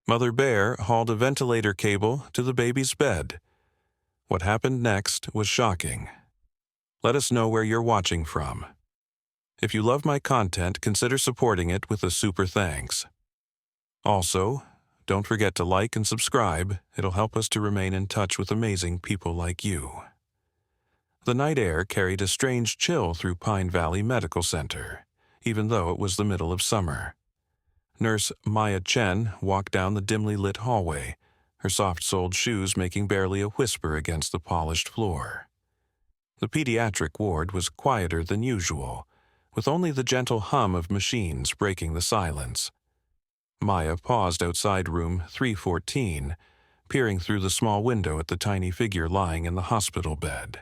Mother Bear hauled a ventilator cable to the baby's bed. What happened next was shocking. Let us know where you're watching from. If you love my content, consider supporting it with a super thanks. Also, don't forget to like and subscribe. It'll help us to remain in touch with amazing people like you. The night air carried a strange chill through Pine Valley Medical Center, even though it was the middle of summer. Nurse Maya Chen walked down the dimly lit hallway, her soft-soled shoes making barely a whisper against the polished floor. The pediatric ward was quieter than usual, with only the gentle hum of machines breaking the silence. Maya paused outside room 314, peering through the small window at the tiny figure lying in the hospital bed.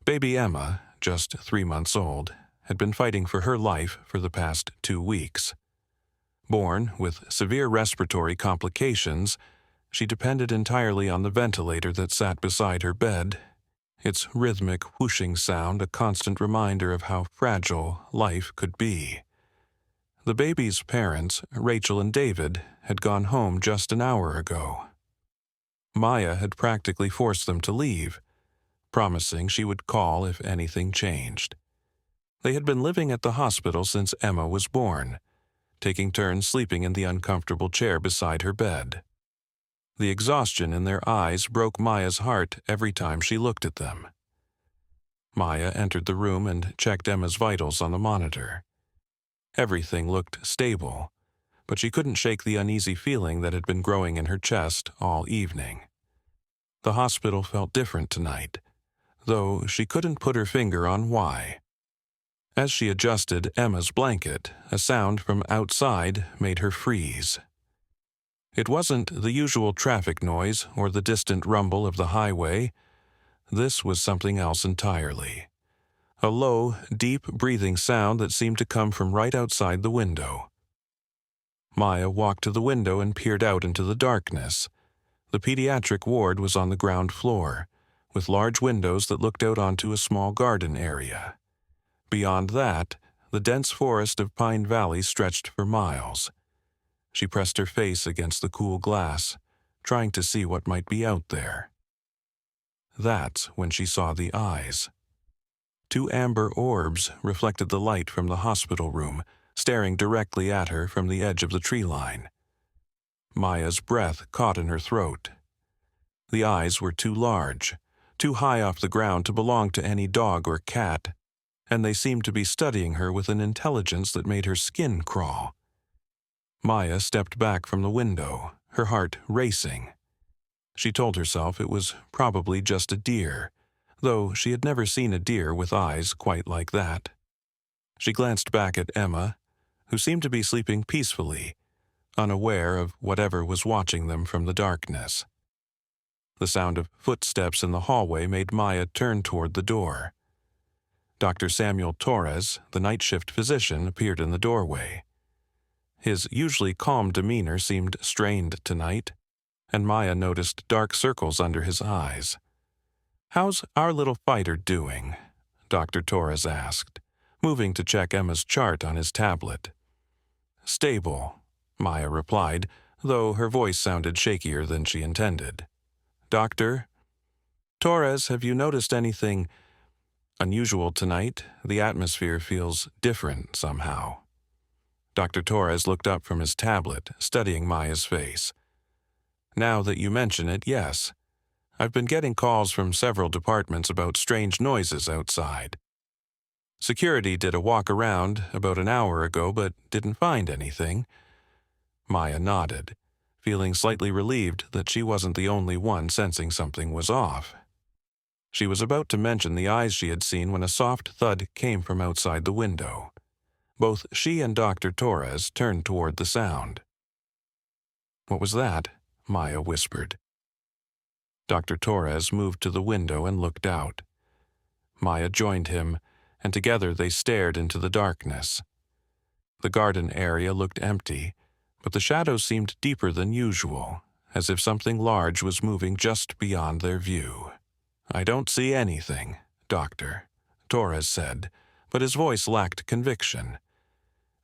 Baby Emma, just 3 months old, had been fighting for her life for the past 2 weeks. Born with severe respiratory complications, she depended entirely on the ventilator that sat beside her bed, its rhythmic whooshing sound a constant reminder of how fragile life could be. The baby's parents, Rachel and David, had gone home just an hour ago. Maya had practically forced them to leave, promising she would call if anything changed. They had been living at the hospital since Emma was born, taking turns sleeping in the uncomfortable chair beside her bed. The exhaustion in their eyes broke Maya's heart every time she looked at them. Maya entered the room and checked Emma's vitals on the monitor. Everything looked stable, but she couldn't shake the uneasy feeling that had been growing in her chest all evening. The hospital felt different tonight, though she couldn't put her finger on why. As she adjusted Emma's blanket, a sound from outside made her freeze. It wasn't the usual traffic noise or the distant rumble of the highway. This was something else entirely. A low, deep breathing sound that seemed to come from right outside the window. Maya walked to the window and peered out into the darkness. The pediatric ward was on the ground floor, with large windows that looked out onto a small garden area. Beyond that, the dense forest of Pine Valley stretched for miles. She pressed her face against the cool glass, trying to see what might be out there. That's when she saw the eyes. 2 amber orbs reflected the light from the hospital room, staring directly at her from the edge of the tree line. Maya's breath caught in her throat. The eyes were too large, too high off the ground to belong to any dog or cat, and they seemed to be studying her with an intelligence that made her skin crawl. Maya stepped back from the window, her heart racing. She told herself it was probably just a deer, though she had never seen a deer with eyes quite like that. She glanced back at Emma, who seemed to be sleeping peacefully, unaware of whatever was watching them from the darkness. The sound of footsteps in the hallway made Maya turn toward the door. Dr. Samuel Torres, the night shift physician, appeared in the doorway. His usually calm demeanor seemed strained tonight, and Maya noticed dark circles under his eyes. "How's our little fighter doing?" Dr. Torres asked, moving to check Emma's chart on his tablet. "Stable," Maya replied, though her voice sounded shakier than she intended. "Doctor? Torres, have you noticed anything unusual tonight? The atmosphere feels different somehow." Dr. Torres looked up from his tablet, studying Maya's face. "Now that you mention it, yes. I've been getting calls from several departments about strange noises outside. Security did a walk around about an hour ago but didn't find anything." Maya nodded, feeling slightly relieved that she wasn't the only one sensing something was off. She was about to mention the eyes she had seen when a soft thud came from outside the window. Both she and Dr. Torres turned toward the sound. "What was that?" Maya whispered. Dr. Torres moved to the window and looked out. Maya joined him, and together they stared into the darkness. The garden area looked empty, but the shadows seemed deeper than usual, as if something large was moving just beyond their view. "I don't see anything, Doctor," Torres said, but his voice lacked conviction.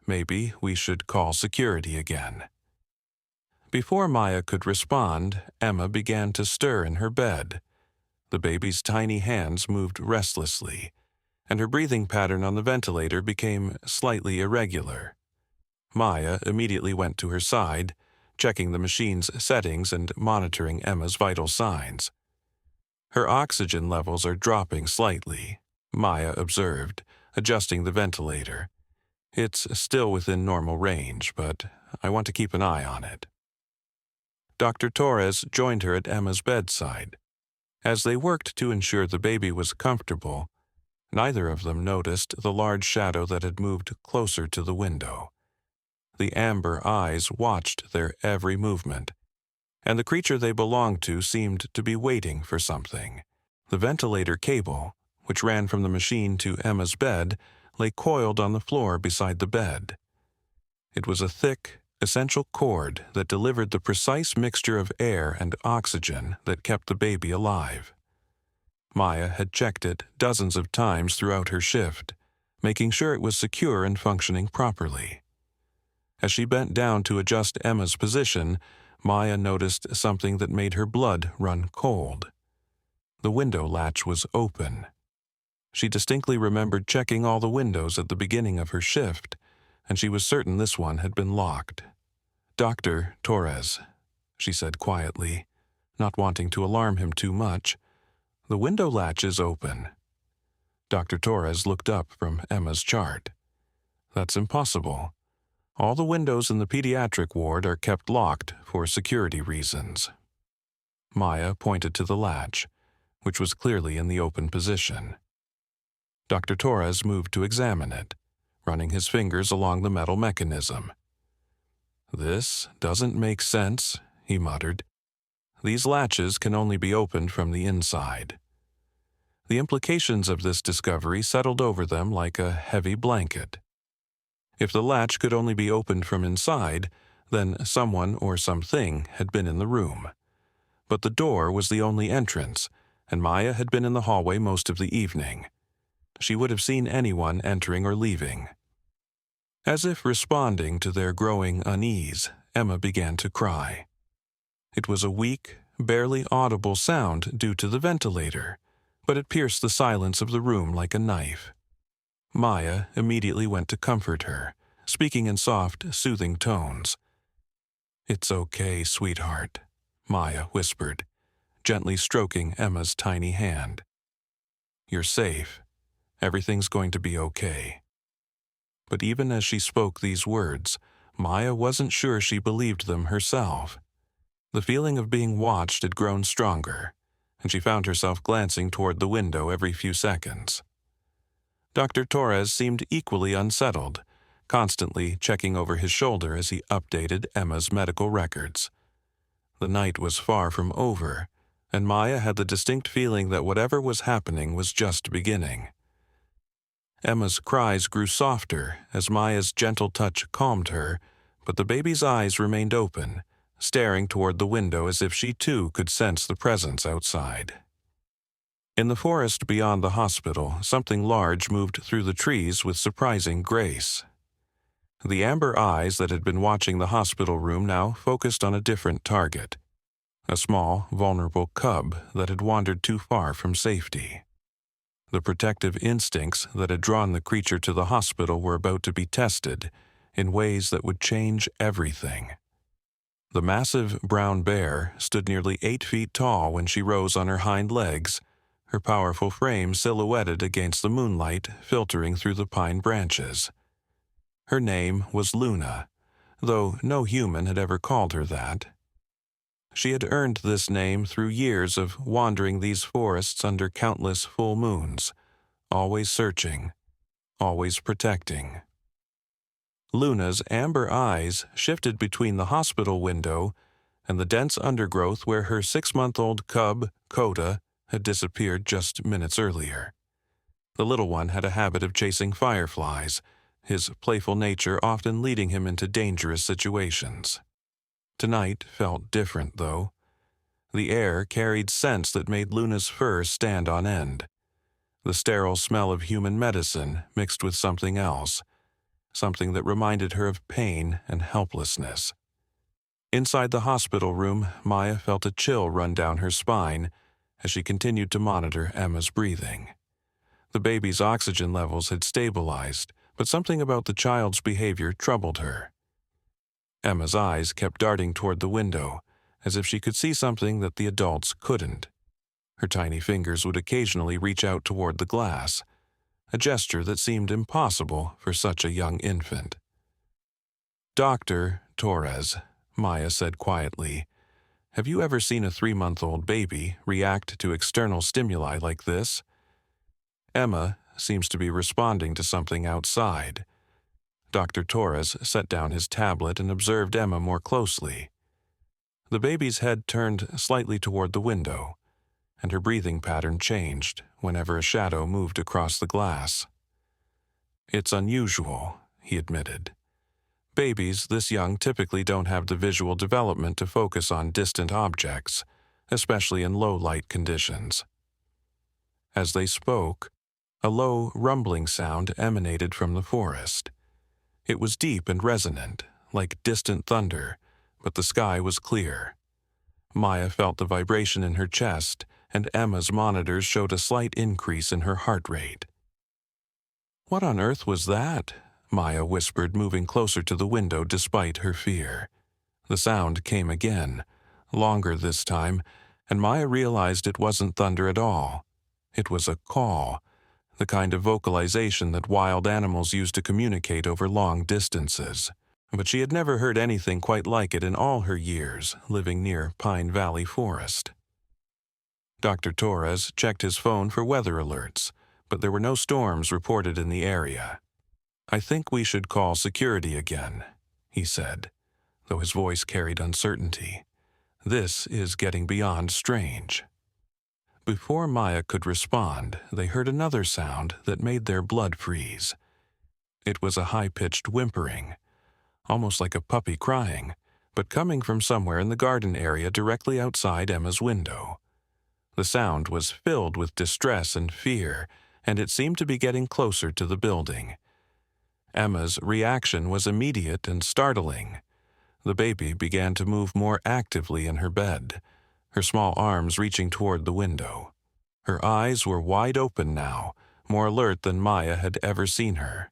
"Maybe we should call security again." Before Maya could respond, Emma began to stir in her bed. The baby's tiny hands moved restlessly, and her breathing pattern on the ventilator became slightly irregular. Maya immediately went to her side, checking the machine's settings and monitoring Emma's vital signs. Her oxygen levels are dropping slightly, Maya observed, adjusting the ventilator. It's still within normal range, but I want to keep an eye on it. Dr. Torres joined her at Emma's bedside. As they worked to ensure the baby was comfortable, neither of them noticed the large shadow that had moved closer to the window. The amber eyes watched their every movement, and the creature they belonged to seemed to be waiting for something. The ventilator cable, which ran from the machine to Emma's bed, lay coiled on the floor beside the bed. It was a thick, essential cord that delivered the precise mixture of air and oxygen that kept the baby alive. Maya had checked it dozens of times throughout her shift, making sure it was secure and functioning properly. As she bent down to adjust Emma's position, Maya noticed something that made her blood run cold. The window latch was open. She distinctly remembered checking all the windows at the beginning of her shift, and she was certain this one had been locked. "Dr. Torres," she said quietly, not wanting to alarm him too much, "the window latch is open." Dr. Torres looked up from Emma's chart. "That's impossible. All the windows in the pediatric ward are kept locked for security reasons." Maya pointed to the latch, which was clearly in the open position. Dr. Torres moved to examine it, running his fingers along the metal mechanism. "This doesn't make sense," he muttered. "These latches can only be opened from the inside." The implications of this discovery settled over them like a heavy blanket. If the latch could only be opened from inside, then someone or something had been in the room. But the door was the only entrance, and Maya had been in the hallway most of the evening. She would have seen anyone entering or leaving. As if responding to their growing unease, Emma began to cry. It was a weak, barely audible sound due to the ventilator, but it pierced the silence of the room like a knife. Maya immediately went to comfort her, speaking in soft, soothing tones. "It's okay, sweetheart," Maya whispered, gently stroking Emma's tiny hand. "You're safe. Everything's going to be okay." But even as she spoke these words, Maya wasn't sure she believed them herself. The feeling of being watched had grown stronger, and she found herself glancing toward the window every few seconds. Dr. Torres seemed equally unsettled, constantly checking over his shoulder as he updated Emma's medical records. The night was far from over, and Maya had the distinct feeling that whatever was happening was just beginning. Emma's cries grew softer as Maya's gentle touch calmed her, but the baby's eyes remained open, staring toward the window as if she too could sense the presence outside. In the forest beyond the hospital, something large moved through the trees with surprising grace. The amber eyes that had been watching the hospital room now focused on a different target, a small, vulnerable cub that had wandered too far from safety. The protective instincts that had drawn the creature to the hospital were about to be tested in ways that would change everything. The massive brown bear stood nearly 8 feet tall when she rose on her hind legs, her powerful frame silhouetted against the moonlight filtering through the pine branches. Her name was Luna, though no human had ever called her that. She had earned this name through years of wandering these forests under countless full moons, always searching, always protecting. Luna's amber eyes shifted between the hospital window and the dense undergrowth where her 6-month-old cub, Coda, had disappeared just minutes earlier. The little one had a habit of chasing fireflies, his playful nature often leading him into dangerous situations. Tonight felt different, though. The air carried scents that made Luna's fur stand on end. The sterile smell of human medicine mixed with something else, something that reminded her of pain and helplessness. Inside the hospital room, Maya felt a chill run down her spine as she continued to monitor Emma's breathing. The baby's oxygen levels had stabilized, but something about the child's behavior troubled her. Emma's eyes kept darting toward the window, as if she could see something that the adults couldn't. Her tiny fingers would occasionally reach out toward the glass, a gesture that seemed impossible for such a young infant. "Dr. Torres," Maya said quietly, "have you ever seen a 3-month-old baby react to external stimuli like this?" Emma seems to be responding to something outside. Dr. Torres set down his tablet and observed Emma more closely. The baby's head turned slightly toward the window, and her breathing pattern changed whenever a shadow moved across the glass. "It's unusual," he admitted. "Babies this young typically don't have the visual development to focus on distant objects, especially in low-light conditions." As they spoke, a low, rumbling sound emanated from the forest. It was deep and resonant, like distant thunder, but the sky was clear. Maya felt the vibration in her chest, and Emma's monitors showed a slight increase in her heart rate. "What on earth was that?" Maya whispered, moving closer to the window despite her fear. The sound came again, longer this time, and Maya realized it wasn't thunder at all. It was a call, the kind of vocalization that wild animals use to communicate over long distances. But she had never heard anything quite like it in all her years living near Pine Valley Forest. Dr. Torres checked his phone for weather alerts, but there were no storms reported in the area. "I think we should call security again," he said, though his voice carried uncertainty. "This is getting beyond strange." Before Maya could respond, they heard another sound that made their blood freeze. It was a high-pitched whimpering, almost like a puppy crying, but coming from somewhere in the garden area directly outside Emma's window. The sound was filled with distress and fear, and it seemed to be getting closer to the building. Emma's reaction was immediate and startling. The baby began to move more actively in her bed, her small arms reaching toward the window. Her eyes were wide open now, more alert than Maya had ever seen her.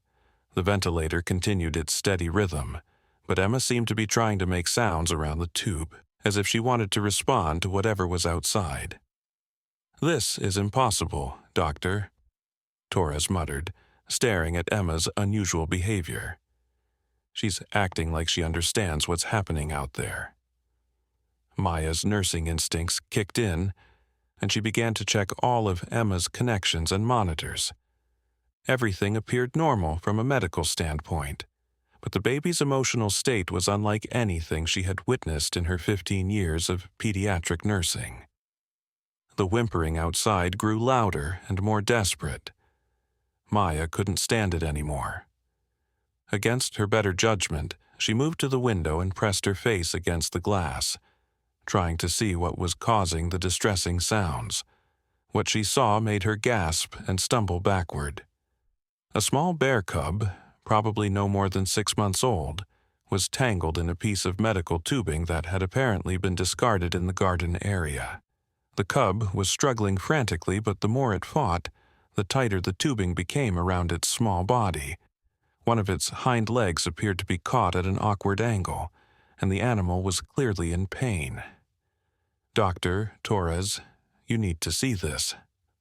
The ventilator continued its steady rhythm, but Emma seemed to be trying to make sounds around the tube, as if she wanted to respond to whatever was outside. "This is impossible, Doctor," Torres muttered, staring at Emma's unusual behavior. "She's acting like she understands what's happening out there." Maya's nursing instincts kicked in, and she began to check all of Emma's connections and monitors. Everything appeared normal from a medical standpoint, but the baby's emotional state was unlike anything she had witnessed in her 15 years of pediatric nursing. The whimpering outside grew louder and more desperate. Maya couldn't stand it anymore. Against her better judgment, she moved to the window and pressed her face against the glass, trying to see what was causing the distressing sounds. What she saw made her gasp and stumble backward. A small bear cub, probably no more than 6 months old, was tangled in a piece of medical tubing that had apparently been discarded in the garden area. The cub was struggling frantically, but the more it fought, the tighter the tubing became around its small body. One of its hind legs appeared to be caught at an awkward angle, and the animal was clearly in pain. "Dr. Torres, you need to see this,"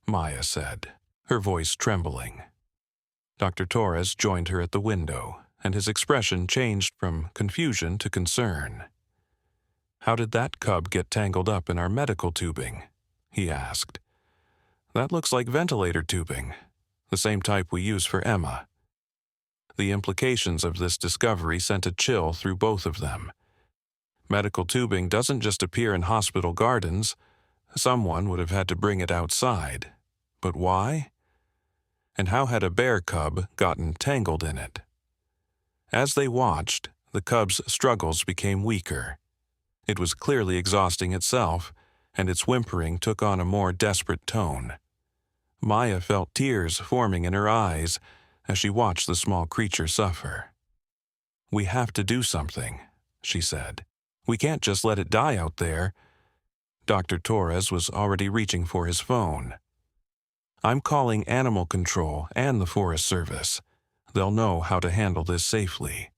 Maya said, her voice trembling. Dr. Torres joined her at the window, and his expression changed from confusion to concern. "How did that cub get tangled up in our medical tubing?" he asked. "That looks like ventilator tubing, the same type we use for Emma." The implications of this discovery sent a chill through both of them. Medical tubing doesn't just appear in hospital gardens. Someone would have had to bring it outside. But why? And how had a bear cub gotten tangled in it? As they watched, the cub's struggles became weaker. It was clearly exhausting itself, and its whimpering took on a more desperate tone. Maya felt tears forming in her eyes as she watched the small creature suffer. "We have to do something," she said. We can't just let it die out there." Dr. Torres was already reaching for his phone. "I'm calling Animal Control and the Forest Service. They'll know how to handle this safely."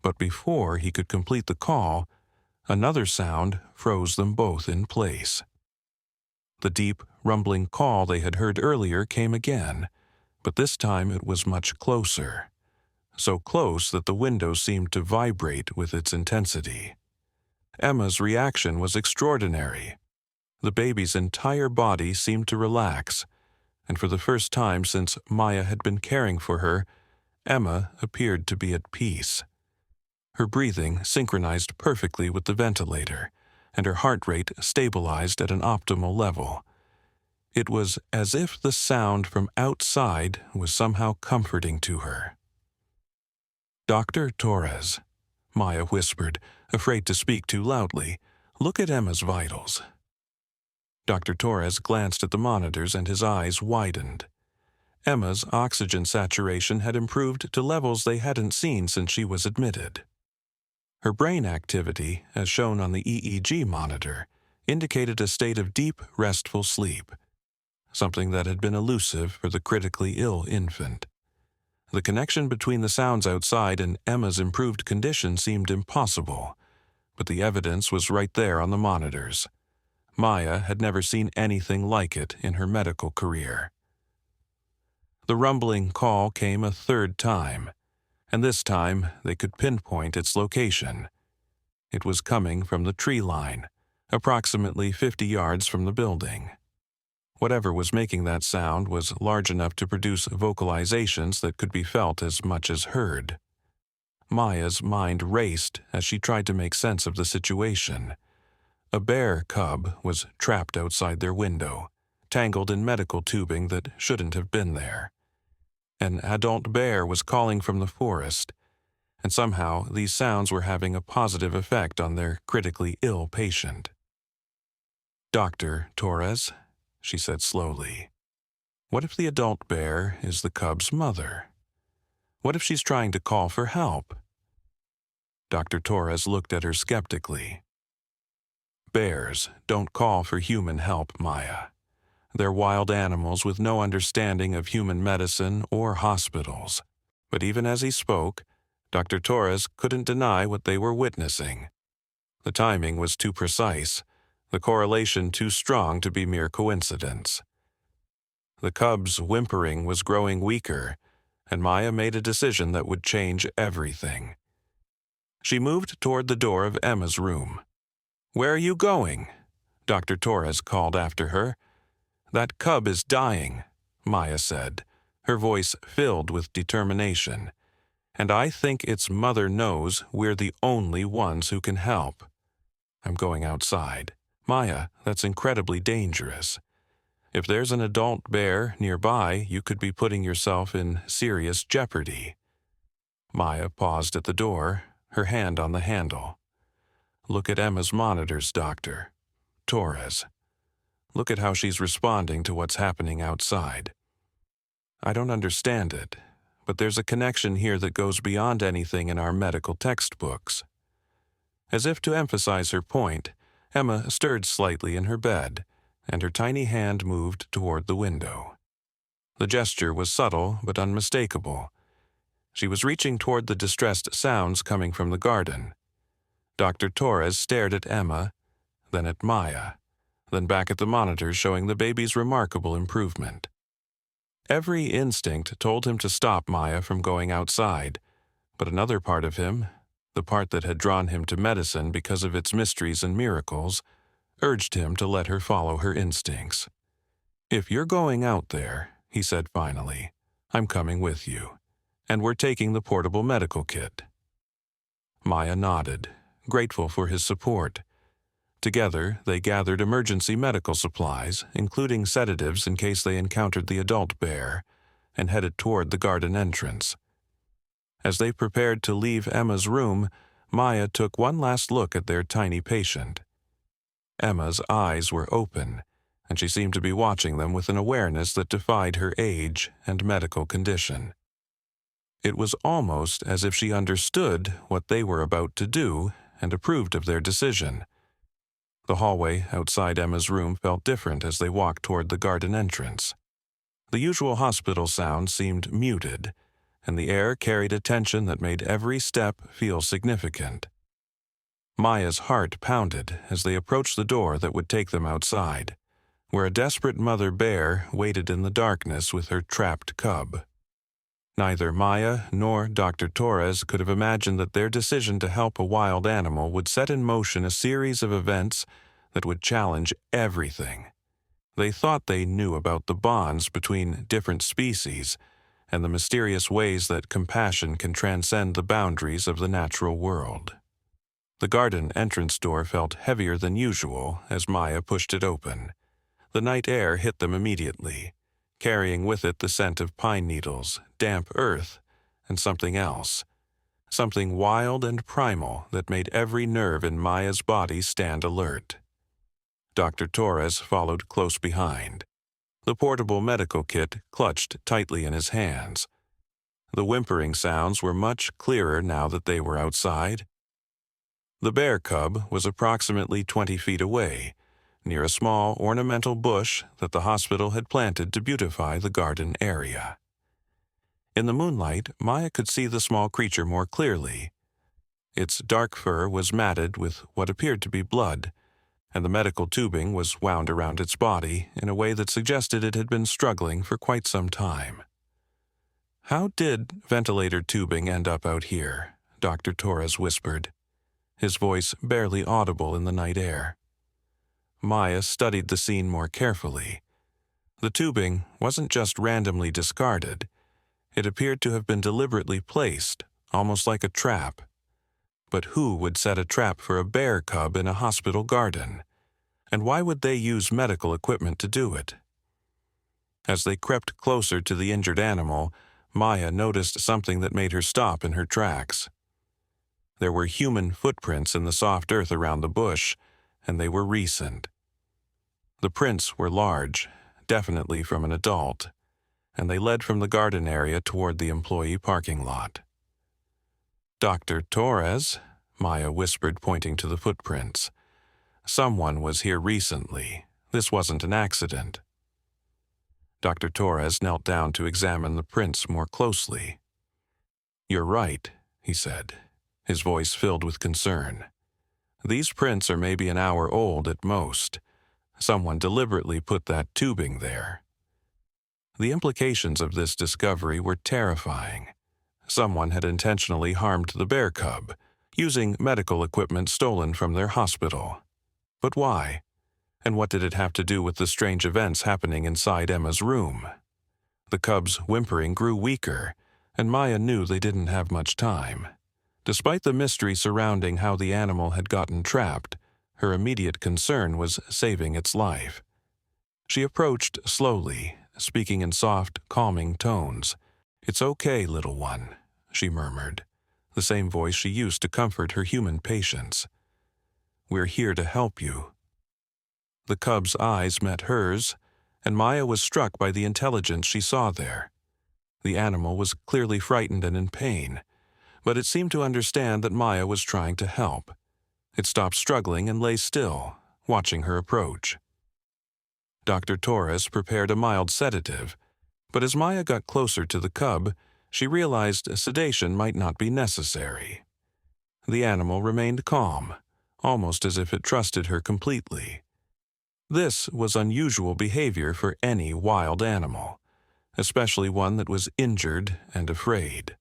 But before he could complete the call, another sound froze them both in place. The deep, rumbling call they had heard earlier came again, but this time it was much closer. So close that the window seemed to vibrate with its intensity. Emma's reaction was extraordinary. The baby's entire body seemed to relax, and for the first time since Maya had been caring for her, Emma appeared to be at peace. Her breathing synchronized perfectly with the ventilator, and her heart rate stabilized at an optimal level. It was as if the sound from outside was somehow comforting to her. "Dr. Torres," Maya whispered, afraid to speak too loudly, "look at Emma's vitals." Dr. Torres glanced at the monitors and his eyes widened. Emma's oxygen saturation had improved to levels they hadn't seen since she was admitted. Her brain activity, as shown on the EEG monitor, indicated a state of deep, restful sleep, something that had been elusive for the critically ill infant. The connection between the sounds outside and Emma's improved condition seemed impossible, but the evidence was right there on the monitors. Maya had never seen anything like it in her medical career. The rumbling call came a third time, and this time they could pinpoint its location. It was coming from the tree line, approximately 50 yards from the building. Whatever was making that sound was large enough to produce vocalizations that could be felt as much as heard. Maya's mind raced as she tried to make sense of the situation. A bear cub was trapped outside their window, tangled in medical tubing that shouldn't have been there. An adult bear was calling from the forest, and somehow these sounds were having a positive effect on their critically ill patient. "Dr. Torres," she said slowly, "what if the adult bear is the cub's mother? What if she's trying to call for help?" Dr. Torres looked at her skeptically. "Bears don't call for human help, Maya. They're wild animals with no understanding of human medicine or hospitals." But even as he spoke, Dr. Torres couldn't deny what they were witnessing. The timing was too precise, the correlation too strong to be mere coincidence. The cub's whimpering was growing weaker, and Maya made a decision that would change everything. She moved toward the door of Emma's room. "Where are you going?" Dr. Torres called after her. "That cub is dying," Maya said, her voice filled with determination. "And I think its mother knows we're the only ones who can help. I'm going outside. Maya, that's incredibly dangerous. If there's an adult bear nearby, you could be putting yourself in serious jeopardy." Maya paused at the door, her hand on the handle. "Look at Emma's monitors, Dr. Torres. Look at how she's responding to what's happening outside. I don't understand it, but there's a connection here that goes beyond anything in our medical textbooks." As if to emphasize her point, Emma stirred slightly in her bed, and her tiny hand moved toward the window. The gesture was subtle but unmistakable. She was reaching toward the distressed sounds coming from the garden. Dr. Torres stared at Emma, then at Maya, then back at the monitors showing the baby's remarkable improvement. Every instinct told him to stop Maya from going outside, but another part of him, the part that had drawn him to medicine because of its mysteries and miracles, urged him to let her follow her instincts. "If you're going out there," he said finally, "I'm coming with you, and we're taking the portable medical kit." Maya nodded, grateful for his support. Together, they gathered emergency medical supplies, including sedatives in case they encountered the adult bear, and headed toward the garden entrance. As they prepared to leave Emma's room, Maya took one last look at their tiny patient. Emma's eyes were open, and she seemed to be watching them with an awareness that defied her age and medical condition. It was almost as if she understood what they were about to do and approved of their decision. The hallway outside Emma's room felt different as they walked toward the garden entrance. The usual hospital sound seemed muted, and the air carried a tension that made every step feel significant. Maya's heart pounded as they approached the door that would take them outside, where a desperate mother bear waited in the darkness with her trapped cub. Neither Maya nor Dr. Torres could have imagined that their decision to help a wild animal would set in motion a series of events that would challenge everything. They thought they knew about the bonds between different species and the mysterious ways that compassion can transcend the boundaries of the natural world. The garden entrance door felt heavier than usual as Maya pushed it open. The night air hit them immediately, carrying with it the scent of pine needles, damp earth, and something else. Something wild and primal that made every nerve in Maya's body stand alert. Dr. Torres followed close behind, the portable medical kit clutched tightly in his hands. The whimpering sounds were much clearer now that they were outside. The bear cub was approximately 20 feet away, near a small ornamental bush that the hospital had planted to beautify the garden area. In the moonlight, Maya could see the small creature more clearly. Its dark fur was matted with what appeared to be blood, and the medical tubing was wound around its body in a way that suggested it had been struggling for quite some time. "How did ventilator tubing end up out here?" Dr. Torres whispered, his voice barely audible in the night air. Maya studied the scene more carefully. The tubing wasn't just randomly discarded. It appeared to have been deliberately placed, almost like a trap. But who would set a trap for a bear cub in a hospital garden? And why would they use medical equipment to do it? As they crept closer to the injured animal, Maya noticed something that made her stop in her tracks. There were human footprints in the soft earth around the bush, and they were recent. The prints were large, definitely from an adult, and they led from the garden area toward the employee parking lot. "Dr. Torres," Maya whispered, pointing to the footprints. "Someone was here recently. This wasn't an accident." Dr. Torres knelt down to examine the prints more closely. "You're right," he said, his voice filled with concern. "These prints are maybe an hour old at most. Someone deliberately put that tubing there." The implications of this discovery were terrifying. Someone had intentionally harmed the bear cub, using medical equipment stolen from their hospital. But why? And what did it have to do with the strange events happening inside Emma's room? The cub's whimpering grew weaker, and Maya knew they didn't have much time. Despite the mystery surrounding how the animal had gotten trapped, her immediate concern was saving its life. She approached slowly, speaking in soft, calming tones. "It's okay, little one," she murmured, the same voice she used to comfort her human patients. "We're here to help you." The cub's eyes met hers, and Maya was struck by the intelligence she saw there. The animal was clearly frightened and in pain, but it seemed to understand that Maya was trying to help. It stopped struggling and lay still, watching her approach. Dr. Torres prepared a mild sedative, but as Maya got closer to the cub, she realized sedation might not be necessary. The animal remained calm, almost as if it trusted her completely. This was unusual behavior for any wild animal, especially one that was injured and afraid.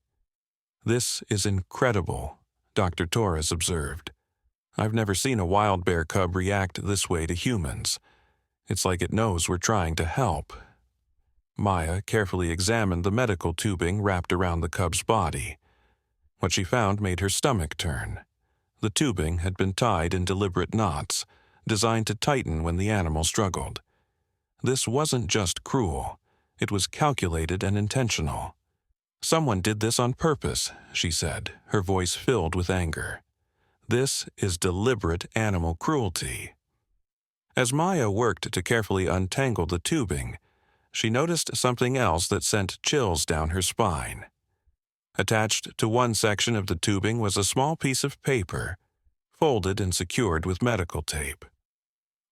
"This is incredible," Dr. Torres observed. "I've never seen a wild bear cub react this way to humans. It's like it knows we're trying to help." Maya carefully examined the medical tubing wrapped around the cub's body. What she found made her stomach turn. The tubing had been tied in deliberate knots, designed to tighten when the animal struggled. This wasn't just cruel. It was calculated and intentional. "Someone did this on purpose," she said, her voice filled with anger. "This is deliberate animal cruelty." As Maya worked to carefully untangle the tubing, she noticed something else that sent chills down her spine. Attached to one section of the tubing was a small piece of paper, folded and secured with medical tape.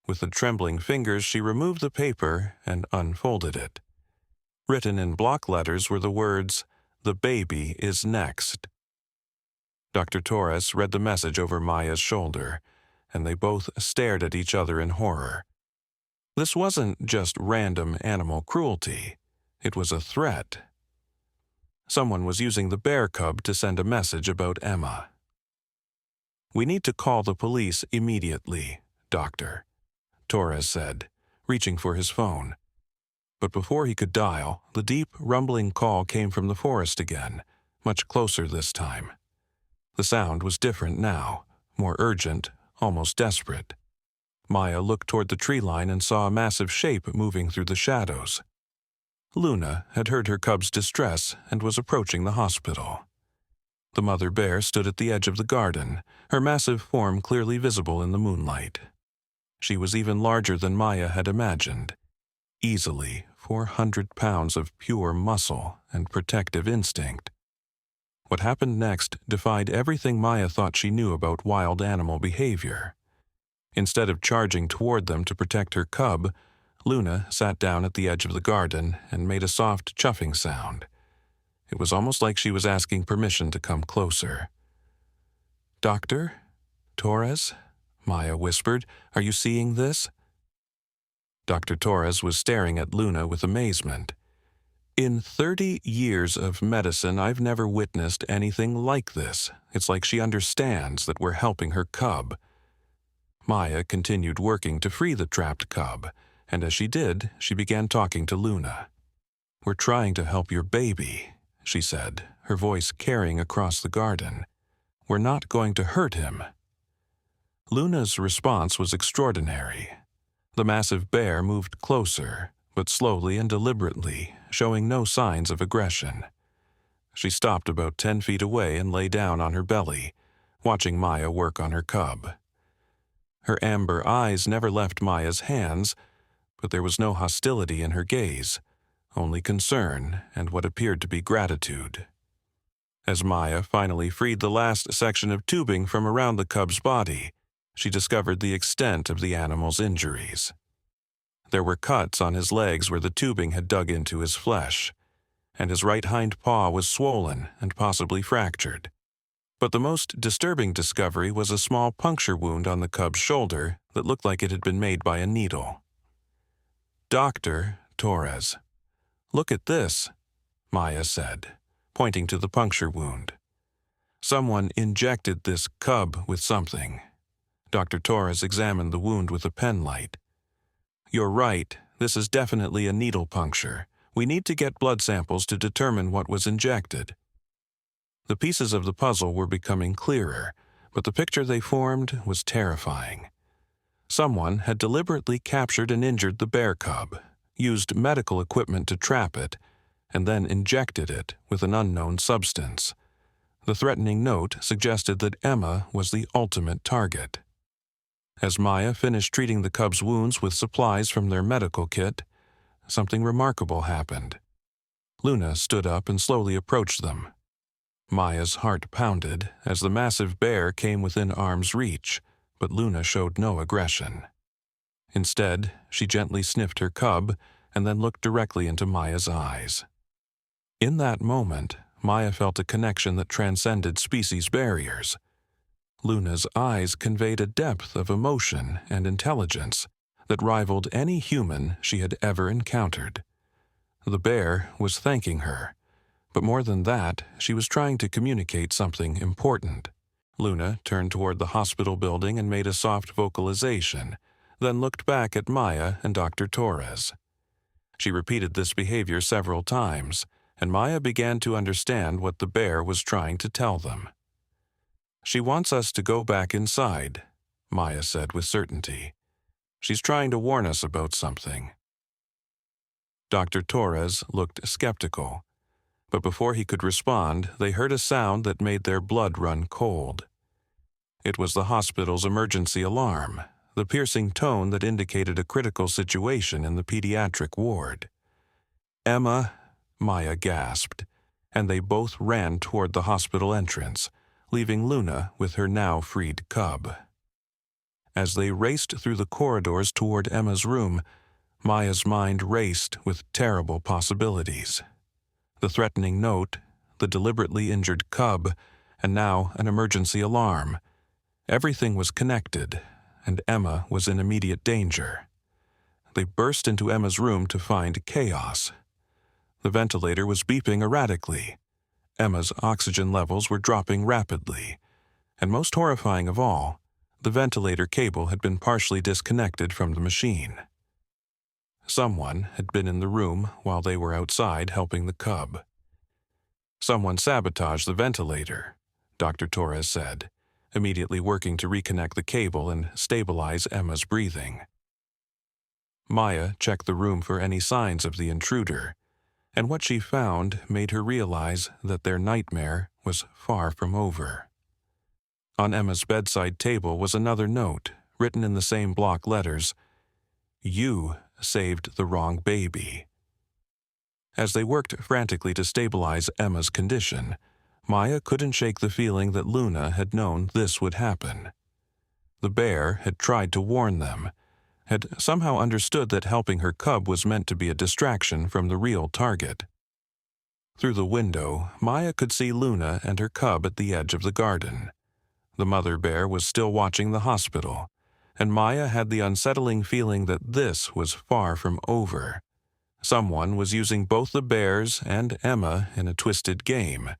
With the trembling fingers, she removed the paper and unfolded it. Written in block letters were the words, "The baby is next." Dr. Torres read the message over Maya's shoulder, and they both stared at each other in horror. This wasn't just random animal cruelty. It was a threat. Someone was using the bear cub to send a message about Emma. "We need to call the police immediately, Doctor," Torres said, reaching for his phone. But before he could dial, the deep, rumbling call came from the forest again, much closer this time. The sound was different now, more urgent, almost desperate. Maya looked toward the tree line and saw a massive shape moving through the shadows. Luna had heard her cub's distress and was approaching the hospital. The mother bear stood at the edge of the garden, her massive form clearly visible in the moonlight. She was even larger than Maya had imagined. Easily 400 pounds of pure muscle and protective instinct. What happened next defied everything Maya thought she knew about wild animal behavior. Instead of charging toward them to protect her cub, Luna sat down at the edge of the garden and made a soft chuffing sound. It was almost like she was asking permission to come closer. "Doctor? Torres?" Maya whispered. "Are you seeing this?" Dr. Torres was staring at Luna with amazement. "In 30 years of medicine, I've never witnessed anything like this. It's like she understands that we're helping her cub." Maya continued working to free the trapped cub, and as she did, she began talking to Luna. "We're trying to help your baby," she said, her voice carrying across the garden. "We're not going to hurt him." Luna's response was extraordinary. The massive bear moved closer, but slowly and deliberately, showing no signs of aggression. She stopped about 10 feet away and lay down on her belly, watching Maya work on her cub. Her amber eyes never left Maya's hands, but there was no hostility in her gaze, only concern and what appeared to be gratitude. As Maya finally freed the last section of tubing from around the cub's body, she discovered the extent of the animal's injuries. There were cuts on his legs where the tubing had dug into his flesh, and his right hind paw was swollen and possibly fractured. But the most disturbing discovery was a small puncture wound on the cub's shoulder that looked like it had been made by a needle. "Dr. Torres, look at this," Maya said, pointing to the puncture wound. "Someone injected this cub with something." Dr. Torres examined the wound with a penlight. "You're right, this is definitely a needle puncture. We need to get blood samples to determine what was injected." The pieces of the puzzle were becoming clearer, but the picture they formed was terrifying. Someone had deliberately captured and injured the bear cub, used medical equipment to trap it, and then injected it with an unknown substance. The threatening note suggested that Emma was the ultimate target. As Maya finished treating the cub's wounds with supplies from their medical kit, something remarkable happened. Luna stood up and slowly approached them. Maya's heart pounded as the massive bear came within arm's reach, but Luna showed no aggression. Instead, she gently sniffed her cub and then looked directly into Maya's eyes. In that moment, Maya felt a connection that transcended species barriers. Luna's eyes conveyed a depth of emotion and intelligence that rivaled any human she had ever encountered. The bear was thanking her, but more than that, she was trying to communicate something important. Luna turned toward the hospital building and made a soft vocalization, then looked back at Maya and Dr. Torres. She repeated this behavior several times, and Maya began to understand what the bear was trying to tell them. "She wants us to go back inside," Maya said with certainty. "She's trying to warn us about something." Dr. Torres looked skeptical, but before he could respond, they heard a sound that made their blood run cold. It was the hospital's emergency alarm, the piercing tone that indicated a critical situation in the pediatric ward. "Emma," Maya gasped, and they both ran toward the hospital entrance, leaving Luna with her now freed cub. As they raced through the corridors toward Emma's room, Maya's mind raced with terrible possibilities. The threatening note, the deliberately injured cub, and now an emergency alarm. Everything was connected, and Emma was in immediate danger. They burst into Emma's room to find chaos. The ventilator was beeping erratically. Emma's oxygen levels were dropping rapidly. And most horrifying of all, the ventilator cable had been partially disconnected from the machine. Someone had been in the room while they were outside helping the cub. Someone sabotaged the ventilator, Dr. Torres said, immediately working to reconnect the cable and stabilize Emma's breathing. Maya checked the room for any signs of the intruder, and what she found made her realize that their nightmare was far from over. On Emma's bedside table was another note, written in the same block letters, "You saved the wrong baby." As they worked frantically to stabilize Emma's condition, Maya couldn't shake the feeling that Luna had known this would happen. The bear had tried to warn them, had somehow understood that helping her cub was meant to be a distraction from the real target. Through the window, Maya could see Luna and her cub at the edge of the garden. The mother bear was still watching the hospital, and Maya had the unsettling feeling that this was far from over. Someone was using both the bears and Emma in a twisted game,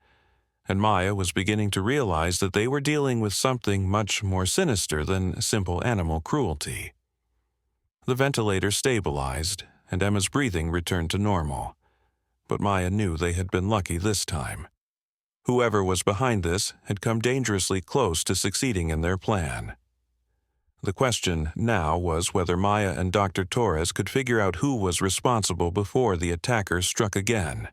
and Maya was beginning to realize that they were dealing with something much more sinister than simple animal cruelty. The ventilator stabilized, and Emma's breathing returned to normal. But Maya knew they had been lucky this time. Whoever was behind this had come dangerously close to succeeding in their plan. The question now was whether Maya and Dr. Torres could figure out who was responsible before the attacker struck again.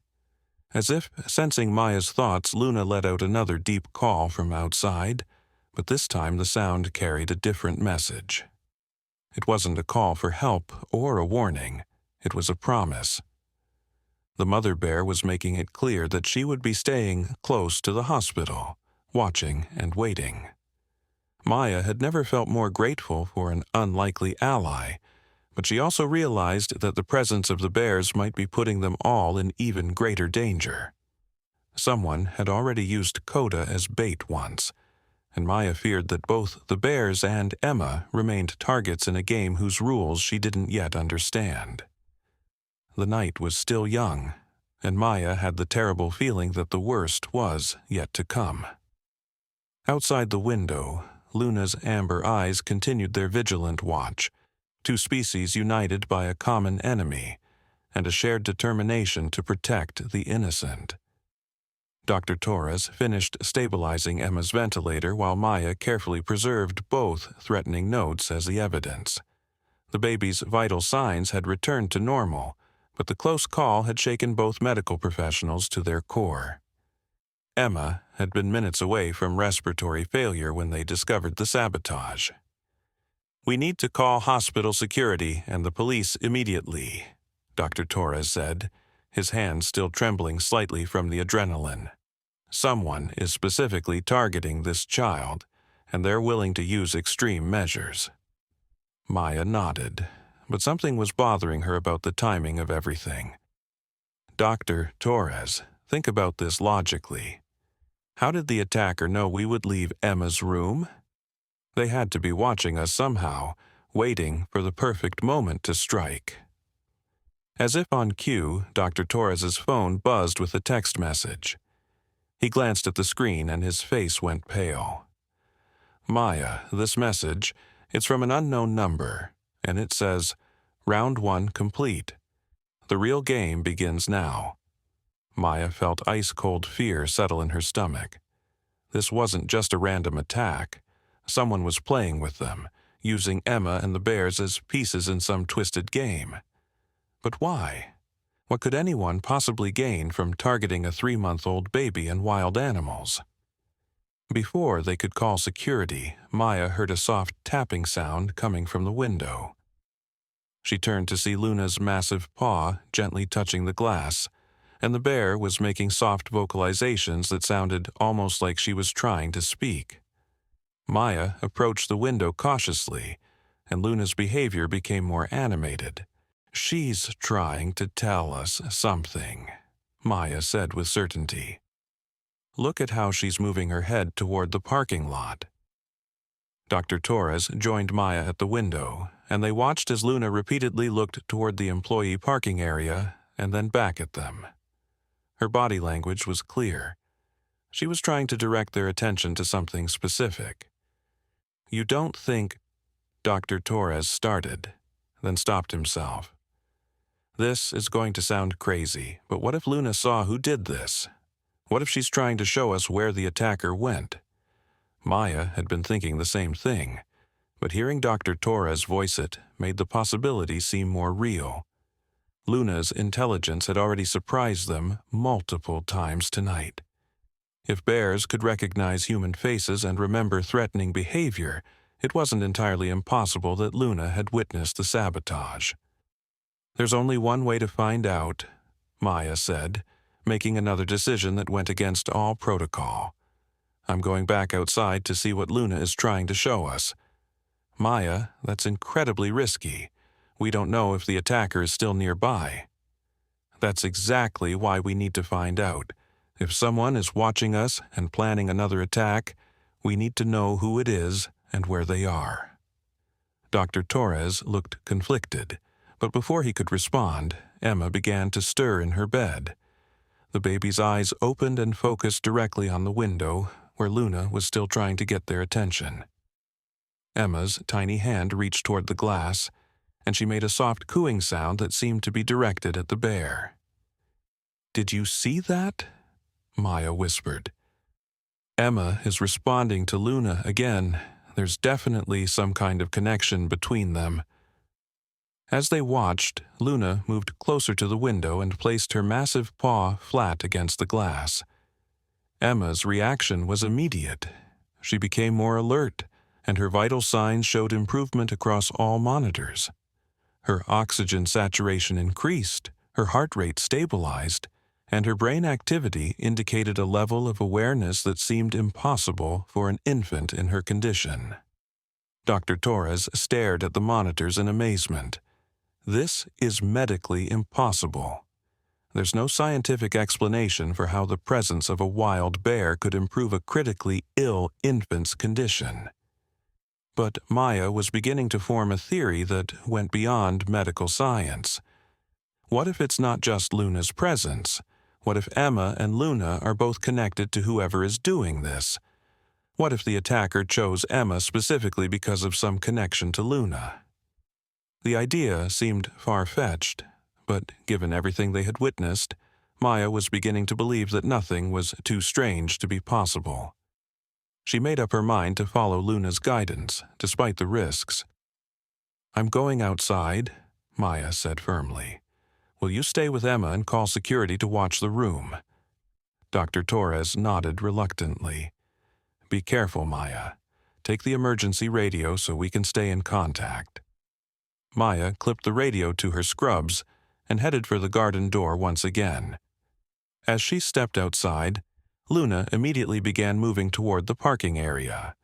As if sensing Maya's thoughts, Luna let out another deep call from outside, but this time the sound carried a different message. It wasn't a call for help or a warning. It was a promise. The mother bear was making it clear that she would be staying close to the hospital, watching and waiting. Maya had never felt more grateful for an unlikely ally, but she also realized that the presence of the bears might be putting them all in even greater danger. Someone had already used Coda as bait once, and Maya feared that both the bears and Emma remained targets in a game whose rules she didn't yet understand. The night was still young, and Maya had the terrible feeling that the worst was yet to come. Outside the window, Luna's amber eyes continued their vigilant watch, two species united by a common enemy and a shared determination to protect the innocent. Dr. Torres finished stabilizing Emma's ventilator while Maya carefully preserved both threatening notes as the evidence. The baby's vital signs had returned to normal, but the close call had shaken both medical professionals to their core. Emma had been minutes away from respiratory failure when they discovered the sabotage. "We need to call hospital security and the police immediately," Dr. Torres said, his hands still trembling slightly from the adrenaline. "Someone is specifically targeting this child, and they're willing to use extreme measures." Maya nodded, but something was bothering her about the timing of everything. "Dr. Torres, think about this logically. How did the attacker know we would leave Emma's room? They had to be watching us somehow, waiting for the perfect moment to strike." As if on cue, Dr. Torres's phone buzzed with a text message. He glanced at the screen and his face went pale. "Maya, this message, it's from an unknown number, and it says, 'Round 1 complete. The real game begins now.'" Maya felt ice-cold fear settle in her stomach. This wasn't just a random attack. Someone was playing with them, using Emma and the bears as pieces in some twisted game. But why? What could anyone possibly gain from targeting a 3-month-old baby and wild animals? Before they could call security, Maya heard a soft tapping sound coming from the window. She turned to see Luna's massive paw gently touching the glass, and the bear was making soft vocalizations that sounded almost like she was trying to speak. Maya approached the window cautiously, and Luna's behavior became more animated. "She's trying to tell us something," Maya said with certainty. "Look at how she's moving her head toward the parking lot." Dr. Torres joined Maya at the window, and they watched as Luna repeatedly looked toward the employee parking area and then back at them. Her body language was clear. She was trying to direct their attention to something specific. "You don't think—" Dr. Torres started, then stopped himself. "This is going to sound crazy, but what if Luna saw who did this? What if she's trying to show us where the attacker went?" Maya had been thinking the same thing, but hearing Dr. Torres voice it made the possibility seem more real. Luna's intelligence had already surprised them multiple times tonight. If bears could recognize human faces and remember threatening behavior, it wasn't entirely impossible that Luna had witnessed the sabotage. "There's only one way to find out," Maya said, making another decision that went against all protocol. "I'm going back outside to see what Luna is trying to show us." "Maya, that's incredibly risky. We don't know if the attacker is still nearby." "That's exactly why we need to find out. If someone is watching us and planning another attack, we need to know who it is and where they are." Dr. Torres looked conflicted, but before he could respond, Emma began to stir in her bed. The baby's eyes opened and focused directly on the window, where Luna was still trying to get their attention. Emma's tiny hand reached toward the glass, and she made a soft cooing sound that seemed to be directed at the bear. "Did you see that?" Maya whispered. "Emma is responding to Luna again. There's definitely some kind of connection between them." As they watched, Luna moved closer to the window and placed her massive paw flat against the glass. Emma's reaction was immediate. She became more alert, and her vital signs showed improvement across all monitors. Her oxygen saturation increased, her heart rate stabilized, and her brain activity indicated a level of awareness that seemed impossible for an infant in her condition. Dr. Torres stared at the monitors in amazement. "This is medically impossible. There's no scientific explanation for how the presence of a wild bear could improve a critically ill infant's condition." But Maya was beginning to form a theory that went beyond medical science. What if it's not just Luna's presence? What if Emma and Luna are both connected to whoever is doing this? What if the attacker chose Emma specifically because of some connection to Luna? The idea seemed far-fetched, but given everything they had witnessed, Maya was beginning to believe that nothing was too strange to be possible. She made up her mind to follow Luna's guidance, despite the risks. "I'm going outside," Maya said firmly. "Will you stay with Emma and call security to watch the room?" Dr. Torres nodded reluctantly. "Be careful, Maya. Take the emergency radio so we can stay in contact." Maya clipped the radio to her scrubs and headed for the garden door once again. As she stepped outside, Luna immediately began moving toward the parking area,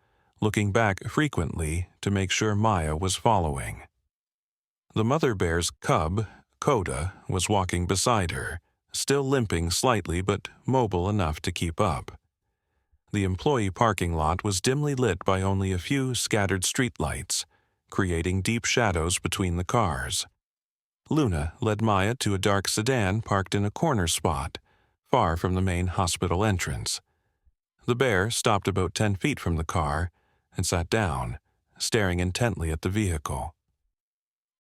looking back frequently to make sure Maya was following. The mother bear's cub, Coda, was walking beside her, still limping slightly but mobile enough to keep up. The employee parking lot was dimly lit by only a few scattered streetlights, creating deep shadows between the cars. Luna led Maya to a dark sedan parked in a corner spot, far from the main hospital entrance. The bear stopped about 10 feet from the car and sat down, staring intently at the vehicle.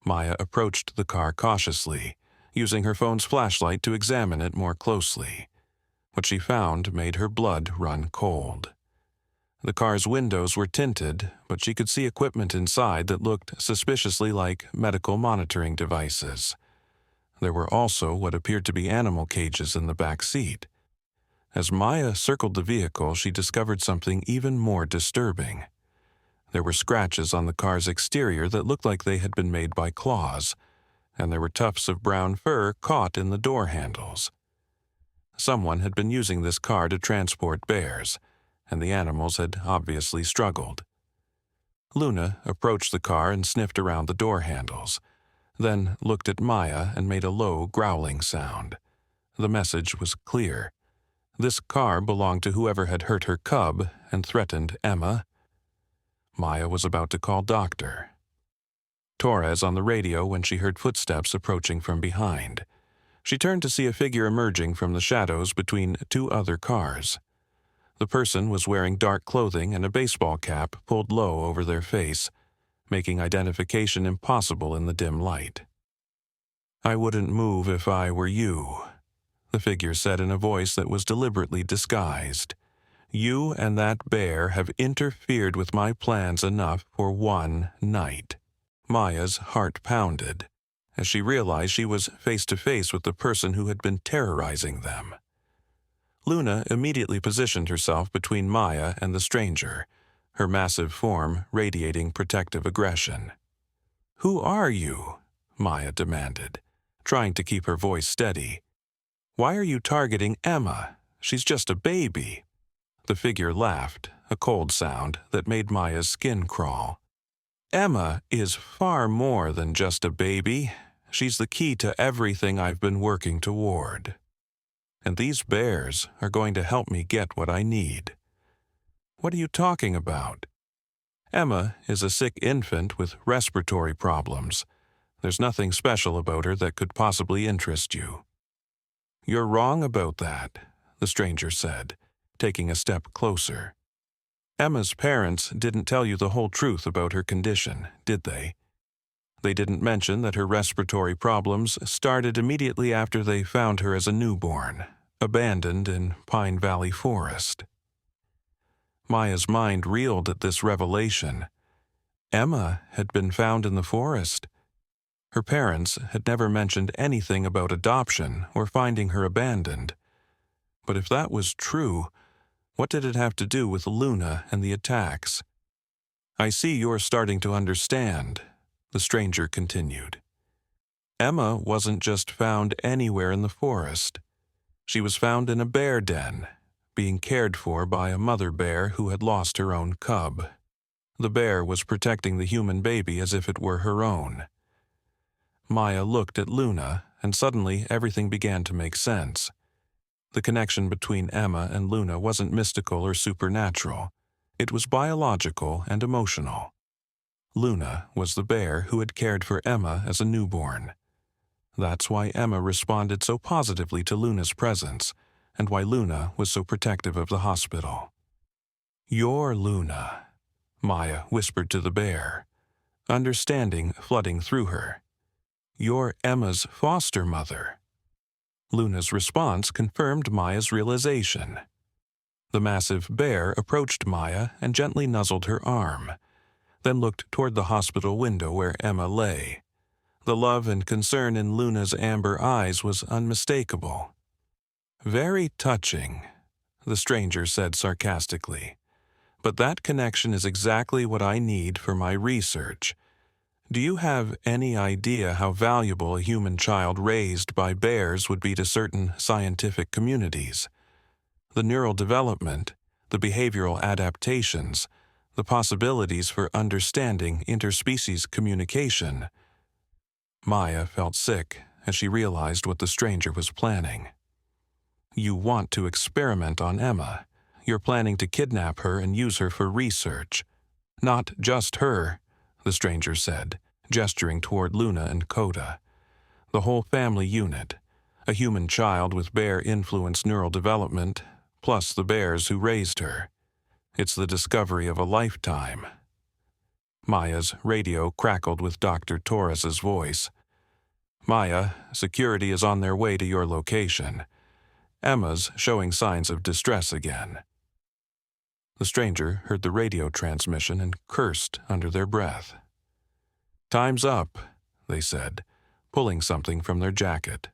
Maya approached the car cautiously, using her phone's flashlight to examine it more closely. What she found made her blood run cold. The car's windows were tinted, but she could see equipment inside that looked suspiciously like medical monitoring devices. There were also what appeared to be animal cages in the back seat. As Maya circled the vehicle, she discovered something even more disturbing. There were scratches on the car's exterior that looked like they had been made by claws, and there were tufts of brown fur caught in the door handles. Someone had been using this car to transport bears, and the animals had obviously struggled. Luna approached the car and sniffed around the door handles, then looked at Maya and made a low, growling sound. The message was clear. This car belonged to whoever had hurt her cub and threatened Emma. Maya was about to call Doctor Torres on the radio when she heard footsteps approaching from behind. She turned to see a figure emerging from the shadows between two other cars. The person was wearing dark clothing and a baseball cap pulled low over their face, making identification impossible in the dim light. "I wouldn't move if I were you," the figure said in a voice that was deliberately disguised. "You and that bear have interfered with my plans enough for one night." Maya's heart pounded as she realized she was face to face with the person who had been terrorizing them. Luna immediately positioned herself between Maya and the stranger, her massive form radiating protective aggression. "Who are you?" Maya demanded, trying to keep her voice steady. "Why are you targeting Emma? She's just a baby." The figure laughed, a cold sound that made Maya's skin crawl. "Emma is far more than just a baby. She's the key to everything I've been working toward. And these bears are going to help me get what I need." "What are you talking about?" "Emma is a sick infant with respiratory problems. There's nothing special about her that could possibly interest you." "You're wrong about that," the stranger said, taking a step closer. "Emma's parents didn't tell you the whole truth about her condition, did they? They didn't mention that her respiratory problems started immediately after they found her as a newborn, abandoned in Pine Valley Forest." Maya's mind reeled at this revelation. Emma had been found in the forest. Her parents had never mentioned anything about adoption or finding her abandoned. But if that was true, what did it have to do with Luna and the attacks? "I see you're starting to understand," the stranger continued. "Emma wasn't just found anywhere in the forest. She was found in a bear den, being cared for by a mother bear who had lost her own cub. The bear was protecting the human baby as if it were her own." Maya looked at Luna, and suddenly everything began to make sense. The connection between Emma and Luna wasn't mystical or supernatural. It was biological and emotional. Luna was the bear who had cared for Emma as a newborn. That's why Emma responded so positively to Luna's presence, and why Luna was so protective of the hospital. "You're Luna," Maya whispered to the bear, understanding flooding through her. "You're Emma's foster mother." Luna's response confirmed Maya's realization. The massive bear approached Maya and gently nuzzled her arm, then looked toward the hospital window where Emma lay. The love and concern in Luna's amber eyes was unmistakable. "Very touching," the stranger said sarcastically. "But that connection is exactly what I need for my research. Do you have any idea how valuable a human child raised by bears would be to certain scientific communities? The neural development, the behavioral adaptations, the possibilities for understanding interspecies communication." Maya felt sick as she realized what the stranger was planning. "You want to experiment on Emma. You're planning to kidnap her and use her for research." "Not just her," the stranger said, gesturing toward Luna and Coda. "The whole family unit, a human child with bear-influenced neural development, plus the bears who raised her. It's the discovery of a lifetime." Maya's radio crackled with Dr. Torres's voice. "Maya, security is on their way to your location. Emma's showing signs of distress again." The stranger heard the radio transmission and cursed under their breath. "Time's up," they said, pulling something from their jacket.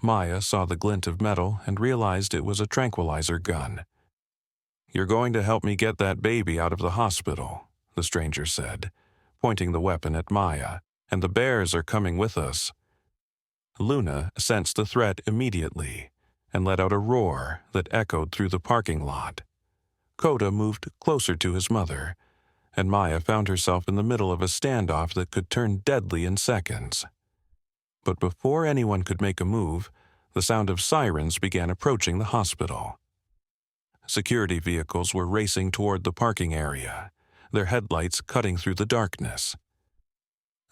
Maya saw the glint of metal and realized it was a tranquilizer gun. "You're going to help me get that baby out of the hospital," the stranger said, pointing the weapon at Maya, "and the bears are coming with us." Luna sensed the threat immediately, and let out a roar that echoed through the parking lot. Coda moved closer to his mother, and Maya found herself in the middle of a standoff that could turn deadly in seconds. But before anyone could make a move, the sound of sirens began approaching the hospital. Security vehicles were racing toward the parking area, their headlights cutting through the darkness.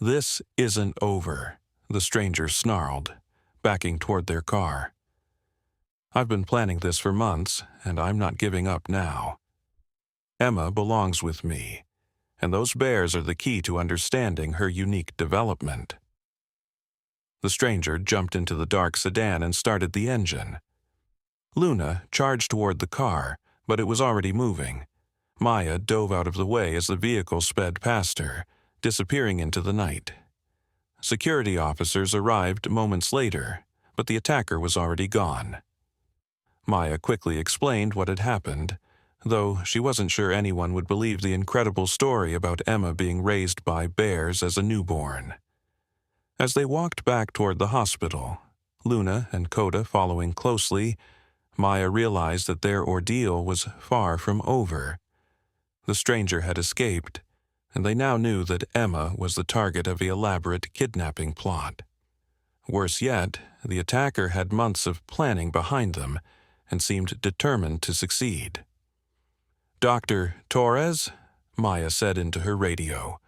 "This isn't over," the stranger snarled, backing toward their car. "I've been planning this for months, and I'm not giving up now. Emma belongs with me, and those bears are the key to understanding her unique development." The stranger jumped into the dark sedan and started the engine. Luna charged toward the car, but it was already moving. Maya dove out of the way as the vehicle sped past her, disappearing into the night. Security officers arrived moments later, but the attacker was already gone. Maya quickly explained what had happened, though she wasn't sure anyone would believe the incredible story about Emma being raised by bears as a newborn. As they walked back toward the hospital, Luna and Coda following closely, Maya realized that their ordeal was far from over. The stranger had escaped, and they now knew that Emma was the target of an elaborate kidnapping plot. Worse yet, the attacker had months of planning behind them and seemed determined to succeed. "Dr. Torres," Maya said into her radio,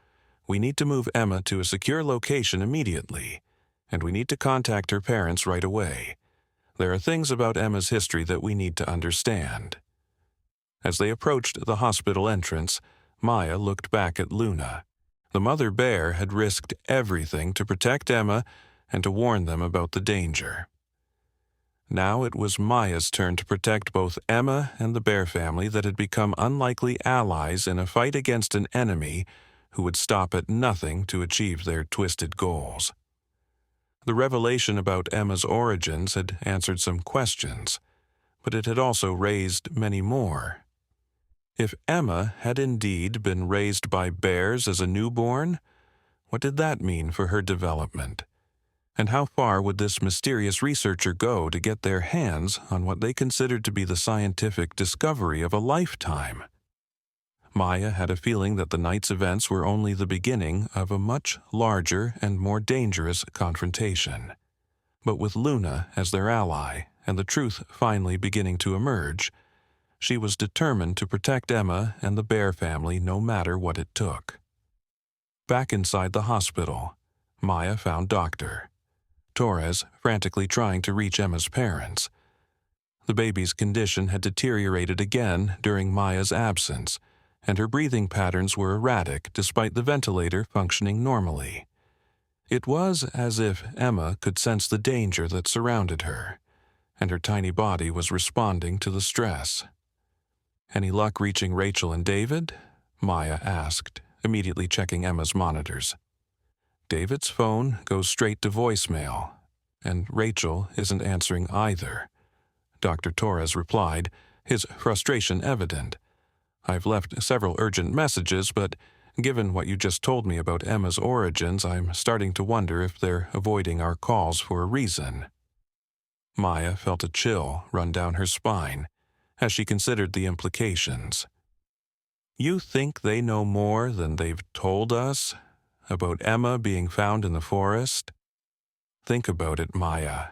"we need to move Emma to a secure location immediately, and we need to contact her parents right away. There are things about Emma's history that we need to understand." As they approached the hospital entrance, Maya looked back at Luna. The mother bear had risked everything to protect Emma and to warn them about the danger. Now it was Maya's turn to protect both Emma and the bear family that had become unlikely allies in a fight against an enemy who would stop at nothing to achieve their twisted goals. The revelation about Emma's origins had answered some questions, but it had also raised many more. If Emma had indeed been raised by bears as a newborn, what did that mean for her development? And how far would this mysterious researcher go to get their hands on what they considered to be the scientific discovery of a lifetime? Maya had a feeling that the night's events were only the beginning of a much larger and more dangerous confrontation. But with Luna as their ally and the truth finally beginning to emerge, she was determined to protect Emma and the bear family no matter what it took. Back inside the hospital, Maya found Dr. Torres frantically trying to reach Emma's parents. The baby's condition had deteriorated again during Maya's absence, and her breathing patterns were erratic despite the ventilator functioning normally. It was as if Emma could sense the danger that surrounded her, and her tiny body was responding to the stress. "Any luck reaching Rachel and David?" Maya asked, immediately checking Emma's monitors. "David's phone goes straight to voicemail, and Rachel isn't answering either," Dr. Torres replied, his frustration evident. "I've left several urgent messages, but given what you just told me about Emma's origins, I'm starting to wonder if they're avoiding our calls for a reason." Maya felt a chill run down her spine as she considered the implications. "You think they know more than they've told us about Emma being found in the forest? Think about it, Maya.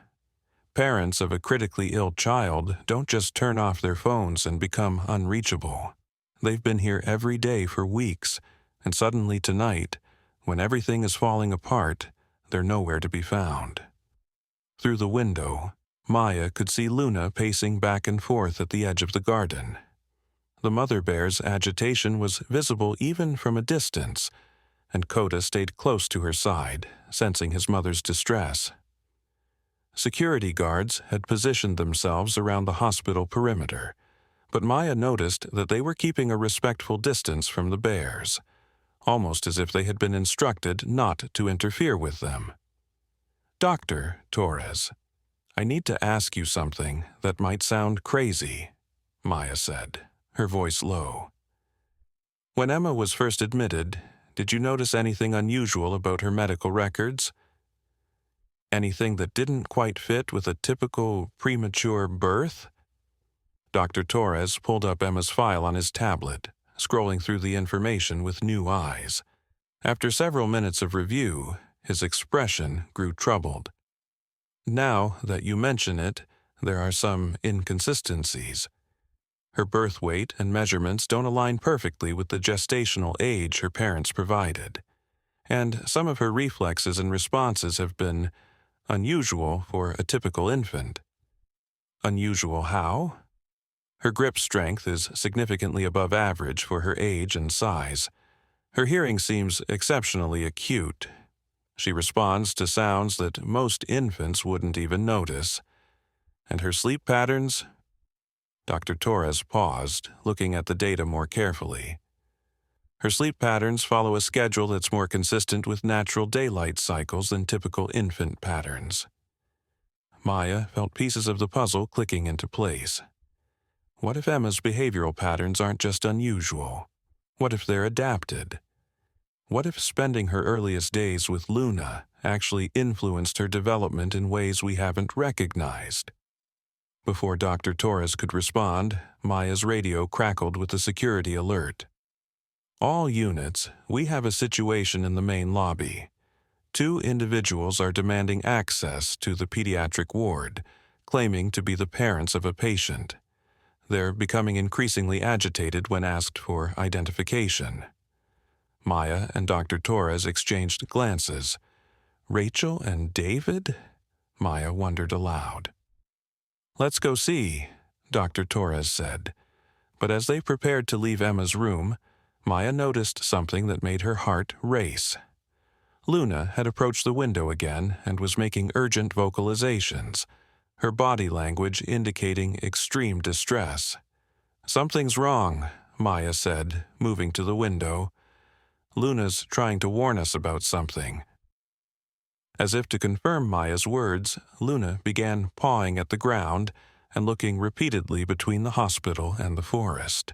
Parents of a critically ill child don't just turn off their phones and become unreachable. They've been here every day for weeks, and suddenly tonight, when everything is falling apart, they're nowhere to be found." Through the window, Maya could see Luna pacing back and forth at the edge of the garden. The mother bear's agitation was visible even from a distance, and Coda stayed close to her side, sensing his mother's distress. Security guards had positioned themselves around the hospital perimeter, but Maya noticed that they were keeping a respectful distance from the bears, almost as if they had been instructed not to interfere with them. "Dr. Torres, I need to ask you something that might sound crazy," Maya said, her voice low. "When Emma was first admitted, did you notice anything unusual about her medical records?" Anything that didn't quite fit with a typical premature birth? Dr. Torres pulled up Emma's file on his tablet, scrolling through the information with new eyes. After several minutes of review, his expression grew troubled. Now that you mention it, there are some inconsistencies. Her birth weight and measurements don't align perfectly with the gestational age her parents provided, and some of her reflexes and responses have been unusual for a typical infant. Unusual how? Her grip strength is significantly above average for her age and size. Her hearing seems exceptionally acute. She responds to sounds that most infants wouldn't even notice. And her sleep patterns? Dr. Torres paused, looking at the data more carefully. Her sleep patterns follow a schedule that's more consistent with natural daylight cycles than typical infant patterns. Maya felt pieces of the puzzle clicking into place. What if Emma's behavioral patterns aren't just unusual? What if they're adapted? What if spending her earliest days with Luna actually influenced her development in ways we haven't recognized? Before Dr. Torres could respond, Maya's radio crackled with a security alert. All units, we have a situation in the main lobby. 2 individuals are demanding access to the pediatric ward, claiming to be the parents of a patient. They're becoming increasingly agitated when asked for identification. Maya and Dr. Torres exchanged glances. Rachel and David? Maya wondered aloud. Let's go see, Dr. Torres said. But as they prepared to leave Emma's room, Maya noticed something that made her heart race. Luna had approached the window again and was making urgent vocalizations, her body language indicating extreme distress. Something's wrong, Maya said, moving to the window. Luna's trying to warn us about something. As if to confirm Maya's words, Luna began pawing at the ground and looking repeatedly between the hospital and the forest.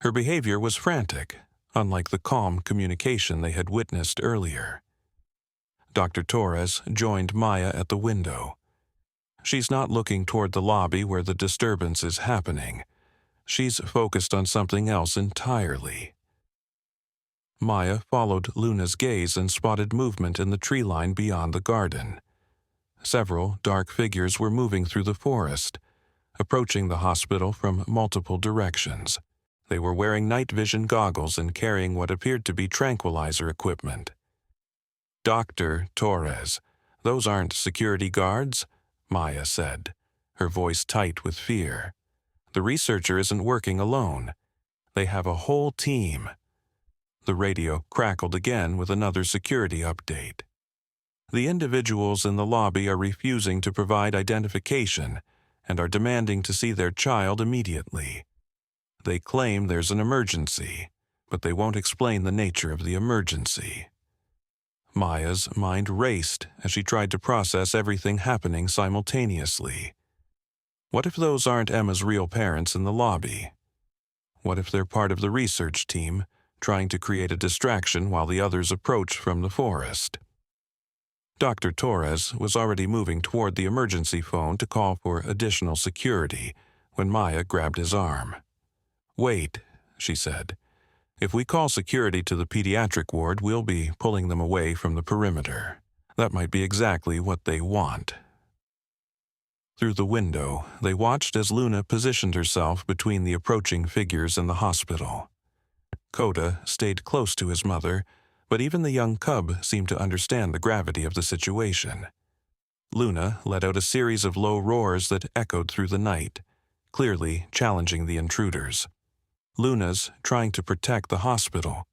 Her behavior was frantic, unlike the calm communication they had witnessed earlier. Dr. Torres joined Maya at the window. She's not looking toward the lobby where the disturbance is happening. She's focused on something else entirely. Maya followed Luna's gaze and spotted movement in the tree line beyond the garden. Several dark figures were moving through the forest, approaching the hospital from multiple directions. They were wearing night vision goggles and carrying what appeared to be tranquilizer equipment. Dr. Torres, those aren't security guards, Maya said, her voice tight with fear. The researcher isn't working alone. They have a whole team. The radio crackled again with another security update. The individuals in the lobby are refusing to provide identification and are demanding to see their child immediately. They claim there's an emergency, but they won't explain the nature of the emergency. Maya's mind raced as she tried to process everything happening simultaneously. What if those aren't Emma's real parents in the lobby? What if they're part of the research team, trying to create a distraction while the others approach from the forest? Dr. Torres was already moving toward the emergency phone to call for additional security when Maya grabbed his arm. Wait, she said. If we call security to the pediatric ward, we'll be pulling them away from the perimeter. That might be exactly what they want. Through the window, they watched as Luna positioned herself between the approaching figures in the hospital. Coda stayed close to his mother, but even the young cub seemed to understand the gravity of the situation. Luna let out a series of low roars that echoed through the night, clearly challenging the intruders. Luna's trying to protect the hospital,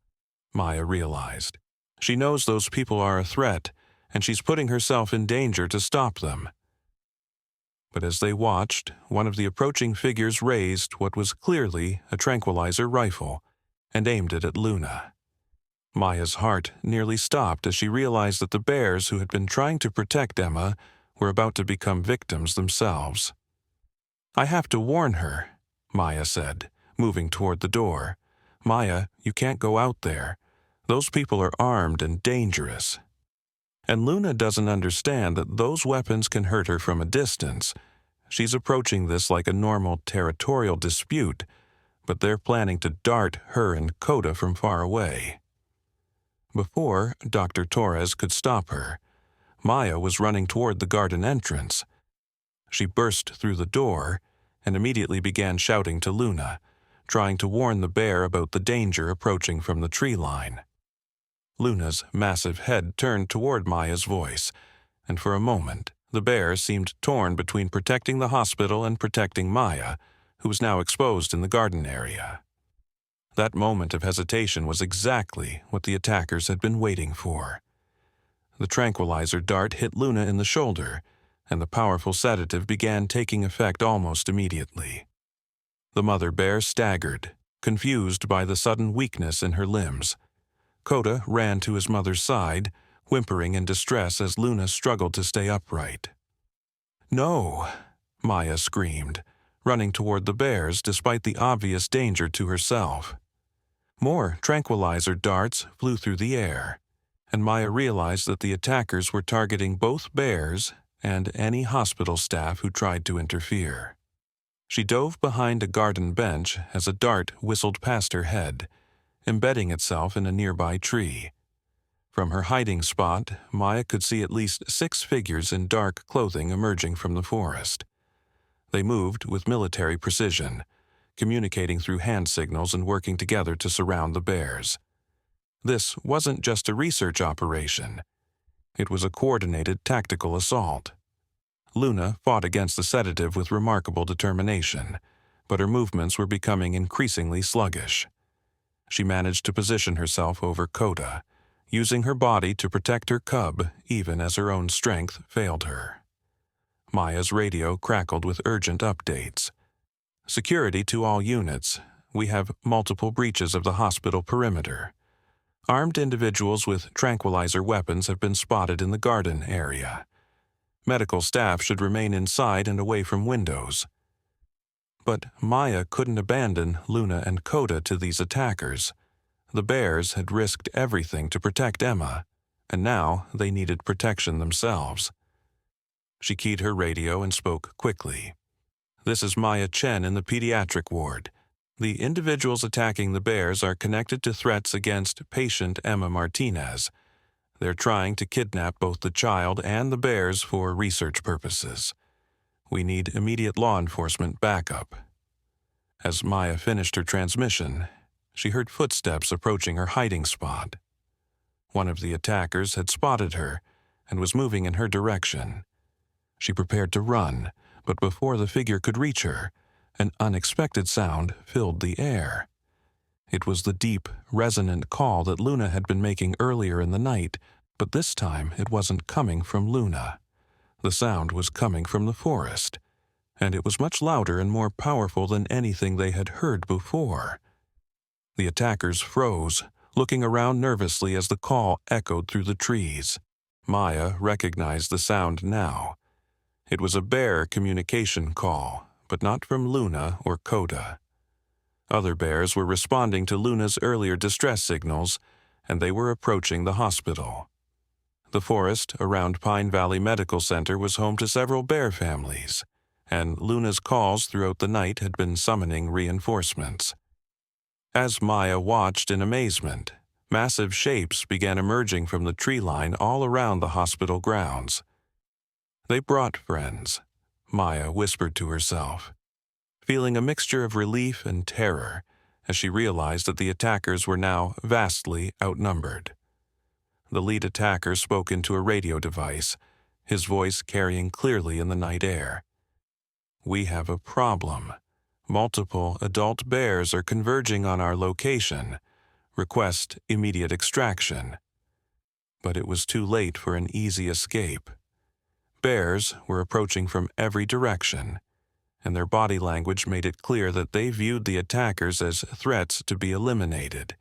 Maya realized. She knows those people are a threat, and she's putting herself in danger to stop them. But as they watched, one of the approaching figures raised what was clearly a tranquilizer rifle and aimed it at Luna. Maya's heart nearly stopped as she realized that the bears who had been trying to protect Emma were about to become victims themselves. I have to warn her, Maya said, moving toward the door. Maya, you can't go out there. Those people are armed and dangerous. And Luna doesn't understand that those weapons can hurt her from a distance. She's approaching this like a normal territorial dispute, but they're planning to dart her and Coda from far away. Before Dr. Torres could stop her, Maya was running toward the garden entrance. She burst through the door and immediately began shouting to Luna, trying to warn the bear about the danger approaching from the tree line. Luna's massive head turned toward Maya's voice, and for a moment the bear seemed torn between protecting the hospital and protecting Maya, who was now exposed in the garden area. That moment of hesitation was exactly what the attackers had been waiting for. The tranquilizer dart hit Luna in the shoulder, and the powerful sedative began taking effect almost immediately. The mother bear staggered, confused by the sudden weakness in her limbs. Coda ran to his mother's side, whimpering in distress as Luna struggled to stay upright. "No!" Maya screamed, running toward the bears despite the obvious danger to herself. More tranquilizer darts flew through the air, and Maya realized that the attackers were targeting both bears and any hospital staff who tried to interfere. She dove behind a garden bench as a dart whistled past her head, embedding itself in a nearby tree. From her hiding spot, Maya could see at least 6 figures in dark clothing emerging from the forest. They moved with military precision, communicating through hand signals and working together to surround the bears. This wasn't just a research operation. It was a coordinated tactical assault. Luna fought against the sedative with remarkable determination, but her movements were becoming increasingly sluggish. She managed to position herself over Coda, using her body to protect her cub even as her own strength failed her. Maya's radio crackled with urgent updates. "Security to all units. We have multiple breaches of the hospital perimeter. Armed individuals with tranquilizer weapons have been spotted in the garden area. Medical staff should remain inside and away from windows." But Maya couldn't abandon Luna and Coda to these attackers. The bears had risked everything to protect Emma, and now they needed protection themselves. She keyed her radio and spoke quickly. "This is Maya Chen in the pediatric ward. The individuals attacking the bears are connected to threats against patient Emma Martinez. They're trying to kidnap both the child and the bears for research purposes. We need immediate law enforcement backup." As Maya finished her transmission, she heard footsteps approaching her hiding spot. One of the attackers had spotted her and was moving in her direction. She prepared to run, but before the figure could reach her, an unexpected sound filled the air. It was the deep, resonant call that Luna had been making earlier in the night, but this time it wasn't coming from Luna. The sound was coming from the forest, and it was much louder and more powerful than anything they had heard before. The attackers froze, looking around nervously as the call echoed through the trees. Maya recognized the sound now. It was a bear communication call, but not from Luna or Coda. Other bears were responding to Luna's earlier distress signals, and they were approaching the hospital. The forest around Pine Valley Medical Center was home to several bear families, and Luna's calls throughout the night had been summoning reinforcements. As Maya watched in amazement, massive shapes began emerging from the tree line all around the hospital grounds. "They brought friends," Maya whispered to herself, feeling a mixture of relief and terror as she realized that the attackers were now vastly outnumbered. The lead attacker spoke into a radio device, his voice carrying clearly in the night air. "We have a problem. Multiple adult bears are converging on our location. Request immediate extraction." But it was too late for an easy escape. Bears were approaching from every direction, and their body language made it clear that they viewed the attackers as threats to be eliminated.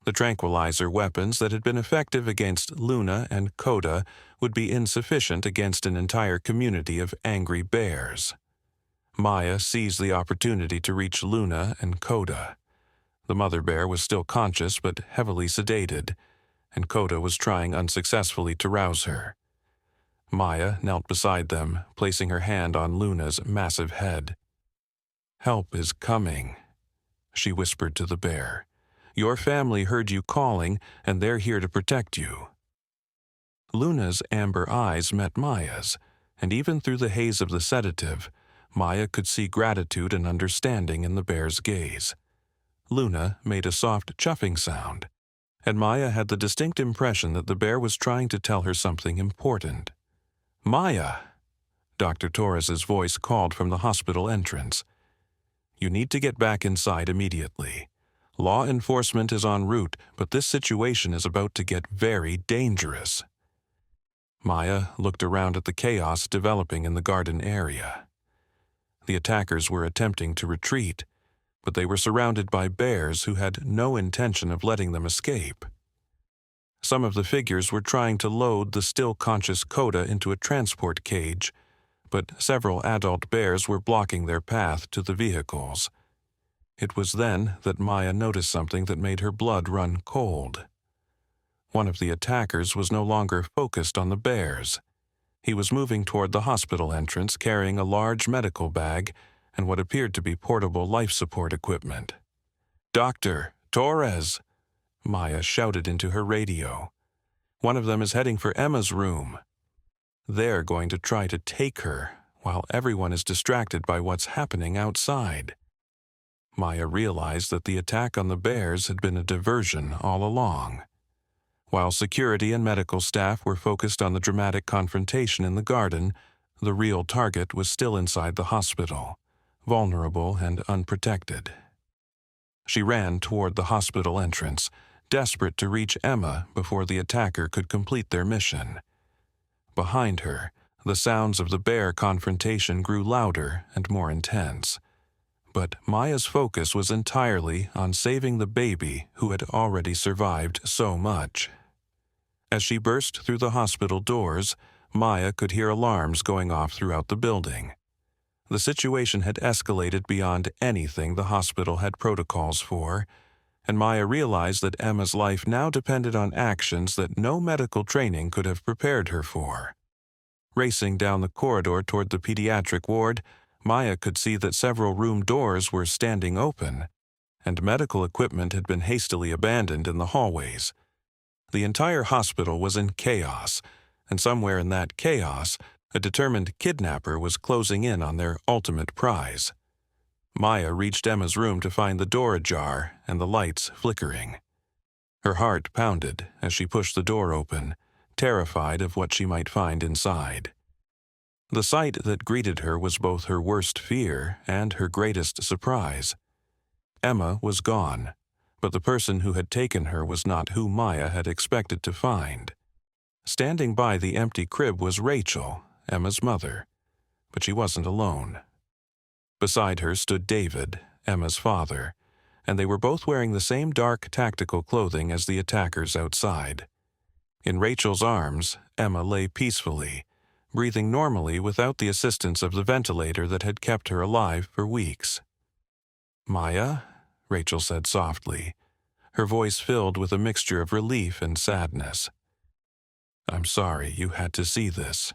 The tranquilizer weapons that had been effective against Luna and Coda would be insufficient against an entire community of angry bears. Maya seized the opportunity to reach Luna and Coda. The mother bear was still conscious but heavily sedated, and Coda was trying unsuccessfully to rouse her. Maya knelt beside them, placing her hand on Luna's massive head. "Help is coming," she whispered to the bear. "Your family heard you calling, and they're here to protect you." Luna's amber eyes met Maya's, and even through the haze of the sedative, Maya could see gratitude and understanding in the bear's gaze. Luna made a soft chuffing sound, and Maya had the distinct impression that the bear was trying to tell her something important. "Maya!" Dr. Torres's voice called from the hospital entrance. "You need to get back inside immediately. Law enforcement is en route, but this situation is about to get very dangerous." Maya looked around at the chaos developing in the garden area. The attackers were attempting to retreat, but they were surrounded by bears who had no intention of letting them escape. Some of the figures were trying to load the still-conscious Coda into a transport cage, but several adult bears were blocking their path to the vehicles. It was then that Maya noticed something that made her blood run cold. One of the attackers was no longer focused on the bears. He was moving toward the hospital entrance carrying a large medical bag and what appeared to be portable life support equipment. "Dr. Torres!" Maya shouted into her radio. "One of them is heading for Emma's room. They're going to try to take her while everyone is distracted by what's happening outside." Maya realized that the attack on the bears had been a diversion all along. While security and medical staff were focused on the dramatic confrontation in the garden, the real target was still inside the hospital, vulnerable and unprotected. She ran toward the hospital entrance, desperate to reach Emma before the attacker could complete their mission. Behind her, the sounds of the bear confrontation grew louder and more intense. But Maya's focus was entirely on saving the baby who had already survived so much. As she burst through the hospital doors, Maya could hear alarms going off throughout the building. The situation had escalated beyond anything the hospital had protocols for, and Maya realized that Emma's life now depended on actions that no medical training could have prepared her for. Racing down the corridor toward the pediatric ward, Maya could see that several room doors were standing open, and medical equipment had been hastily abandoned in the hallways. The entire hospital was in chaos, and somewhere in that chaos, a determined kidnapper was closing in on their ultimate prize. Maya reached Emma's room to find the door ajar and the lights flickering. Her heart pounded as she pushed the door open, terrified of what she might find inside. The sight that greeted her was both her worst fear and her greatest surprise. Emma was gone, but the person who had taken her was not who Maya had expected to find. Standing by the empty crib was Rachel, Emma's mother, but she wasn't alone. Beside her stood David, Emma's father, and they were both wearing the same dark tactical clothing as the attackers outside. In Rachel's arms, Emma lay peacefully, breathing normally without the assistance of the ventilator that had kept her alive for weeks. "Maya?" Rachel said softly, her voice filled with a mixture of relief and sadness. "I'm sorry you had to see this.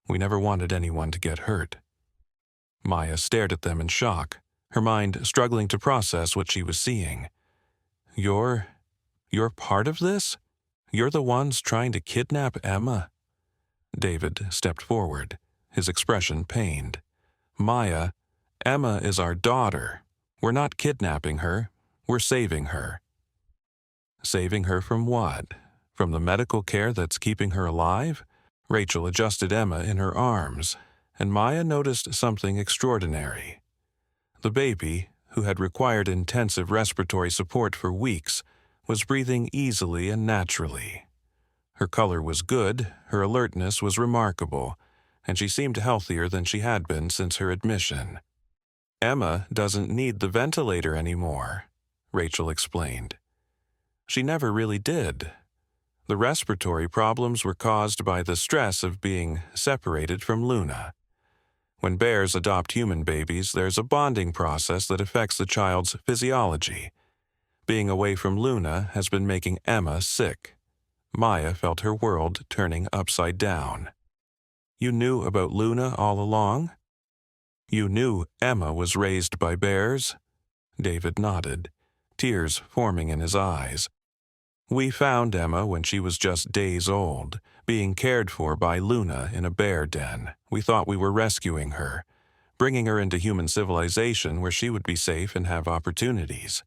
We never wanted anyone to get hurt." Maya stared at them in shock, her mind struggling to process what she was seeing. You're part of this? You're the ones trying to kidnap Emma?" David stepped forward, his expression pained. "Maya, Emma is our daughter. We're not kidnapping her. We're saving her." "Saving her from what? From the medical care that's keeping her alive?" Rachel adjusted Emma in her arms, and Maya noticed something extraordinary. The baby, who had required intensive respiratory support for weeks, was breathing easily and naturally. Her color was good, her alertness was remarkable, and she seemed healthier than she had been since her admission. "Emma doesn't need the ventilator anymore," Rachel explained. "She never really did. The respiratory problems were caused by the stress of being separated from Luna. When bears adopt human babies, there's a bonding process that affects the child's physiology. Being away from Luna has been making Emma sick. Maya felt her world turning upside down. "You knew about Luna all along? You knew Emma was raised by bears?" David nodded, tears forming in his eyes. "We found Emma when she was just days old, being cared for by Luna in a bear den. We thought we were rescuing her, bringing her into human civilization where she would be safe and have opportunities.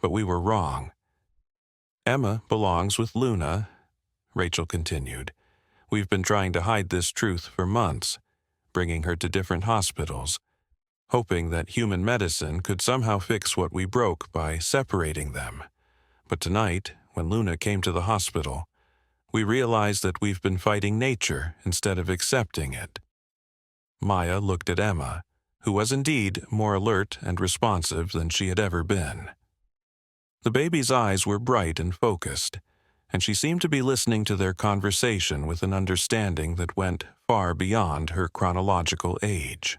But we were wrong. Emma belongs with Luna," Rachel continued. "We've been trying to hide this truth for months, bringing her to different hospitals, hoping that human medicine could somehow fix what we broke by separating them. But tonight, when Luna came to the hospital, we realized that we've been fighting nature instead of accepting it." Maya looked at Emma, who was indeed more alert and responsive than she had ever been. The baby's eyes were bright and focused, and she seemed to be listening to their conversation with an understanding that went far beyond her chronological age.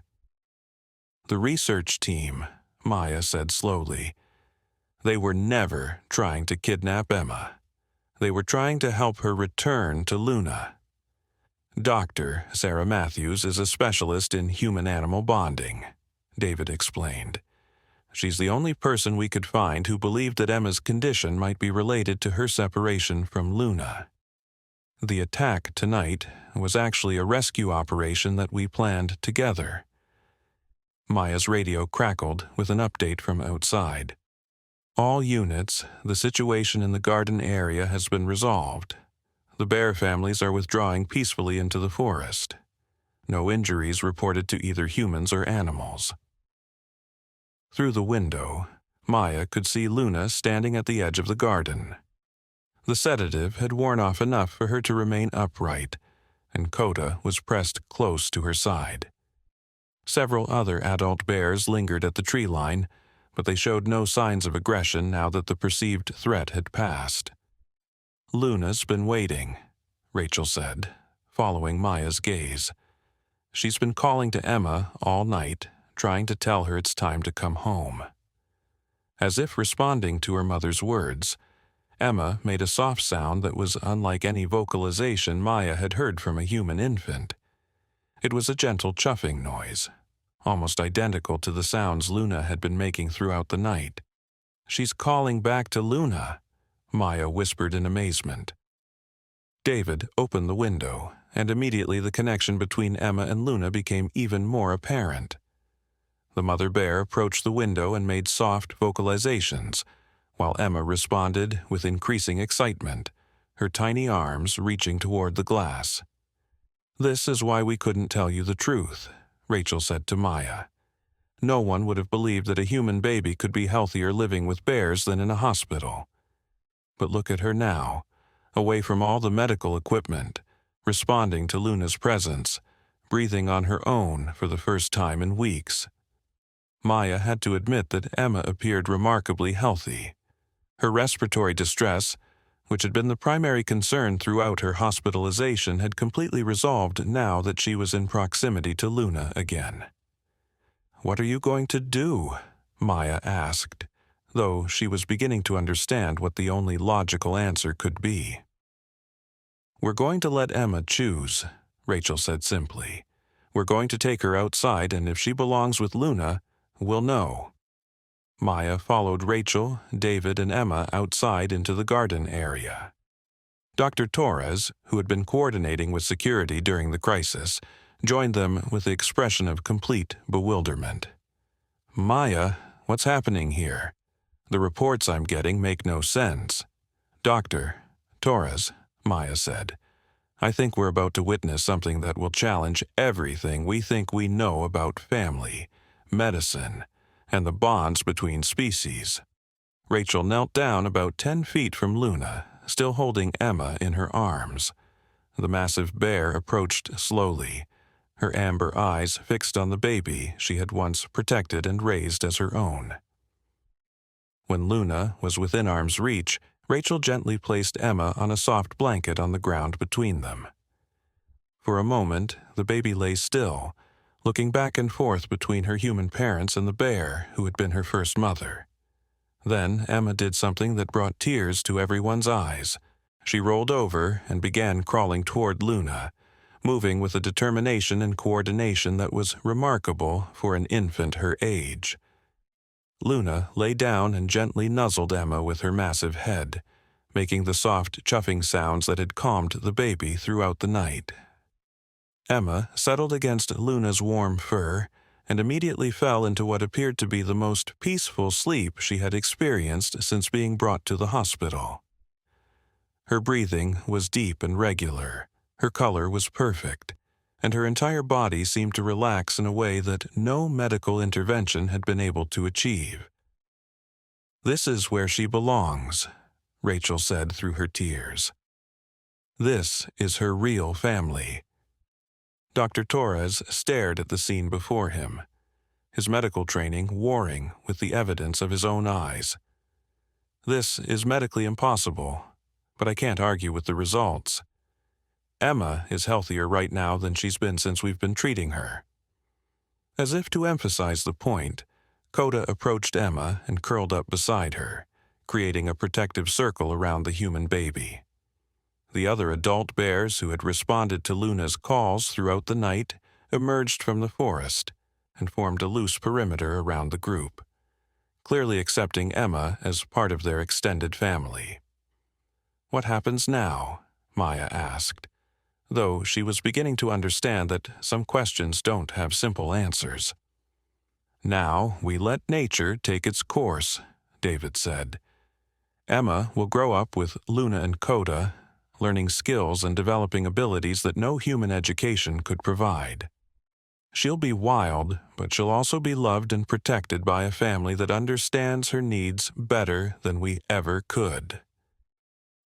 "The research team," Maya said slowly, "they were never trying to kidnap Emma. They were trying to help her return to Luna. Dr. Sarah Matthews is a specialist in human-animal bonding," David explained. "She's the only person we could find who believed that Emma's condition might be related to her separation from Luna. The attack tonight was actually a rescue operation that we planned together." Maya's radio crackled with an update from outside. "All units, the situation in the garden area has been resolved. The bear families are withdrawing peacefully into the forest. No injuries reported to either humans or animals." Through the window, Maya could see Luna standing at the edge of the garden. The sedative had worn off enough for her to remain upright, and Coda was pressed close to her side. Several other adult bears lingered at the tree line, but they showed no signs of aggression now that the perceived threat had passed. "Luna's been waiting," Rachel said, following Maya's gaze. "She's been calling to Emma all night, trying to tell her it's time to come home." As if responding to her mother's words, Emma made a soft sound that was unlike any vocalization Maya had heard from a human infant. It was a gentle chuffing noise, almost identical to the sounds Luna had been making throughout the night. "She's calling back to Luna," Maya whispered in amazement. David opened the window, and immediately the connection between Emma and Luna became even more apparent. The mother bear approached the window and made soft vocalizations, while Emma responded with increasing excitement, her tiny arms reaching toward the glass. "This is why we couldn't tell you the truth," Rachel said to Maya. "No one would have believed that a human baby could be healthier living with bears than in a hospital. But look at her now, away from all the medical equipment, responding to Luna's presence, breathing on her own for the first time in weeks." Maya had to admit that Emma appeared remarkably healthy. Her respiratory distress, which had been the primary concern throughout her hospitalization, had completely resolved now that she was in proximity to Luna again. "What are you going to do?" Maya asked, though she was beginning to understand what the only logical answer could be. "We're going to let Emma choose," Rachel said simply. "We're going to take her outside, and if she belongs with Luna, we'll know." Maya followed Rachel, David, and Emma outside into the garden area. Dr. Torres, who had been coordinating with security during the crisis, joined them with the expression of complete bewilderment. "Maya, what's happening here? The reports I'm getting make no sense." "Dr. Torres," Maya said, "I think we're about to witness something that will challenge everything we think we know about family, medicine, and the bonds between species." Rachel knelt down about 10 feet from Luna, still holding Emma in her arms. The massive bear approached slowly, her amber eyes fixed on the baby she had once protected and raised as her own. When Luna was within arm's reach, Rachel gently placed Emma on a soft blanket on the ground between them. For a moment, the baby lay still, looking back and forth between her human parents and the bear who had been her first mother. Then Emma did something that brought tears to everyone's eyes. She rolled over and began crawling toward Luna, moving with a determination and coordination that was remarkable for an infant her age. Luna lay down and gently nuzzled Emma with her massive head, making the soft chuffing sounds that had calmed the baby throughout the night. Emma settled against Luna's warm fur and immediately fell into what appeared to be the most peaceful sleep she had experienced since being brought to the hospital. Her breathing was deep and regular, her color was perfect, and her entire body seemed to relax in a way that no medical intervention had been able to achieve. "This is where she belongs," Rachel said through her tears. "This is her real family." Dr. Torres stared at the scene before him, his medical training warring with the evidence of his own eyes. "This is medically impossible, but I can't argue with the results. Emma is healthier right now than she's been since we've been treating her." As if to emphasize the point, Coda approached Emma and curled up beside her, creating a protective circle around the human baby. The other adult bears who had responded to Luna's calls throughout the night emerged from the forest and formed a loose perimeter around the group, clearly accepting Emma as part of their extended family. "What happens now?" Maya asked, though she was beginning to understand that some questions don't have simple answers. "Now we let nature take its course," David said. "Emma will grow up with Luna and Coda, learning skills and developing abilities that no human education could provide. She'll be wild, but she'll also be loved and protected by a family that understands her needs better than we ever could."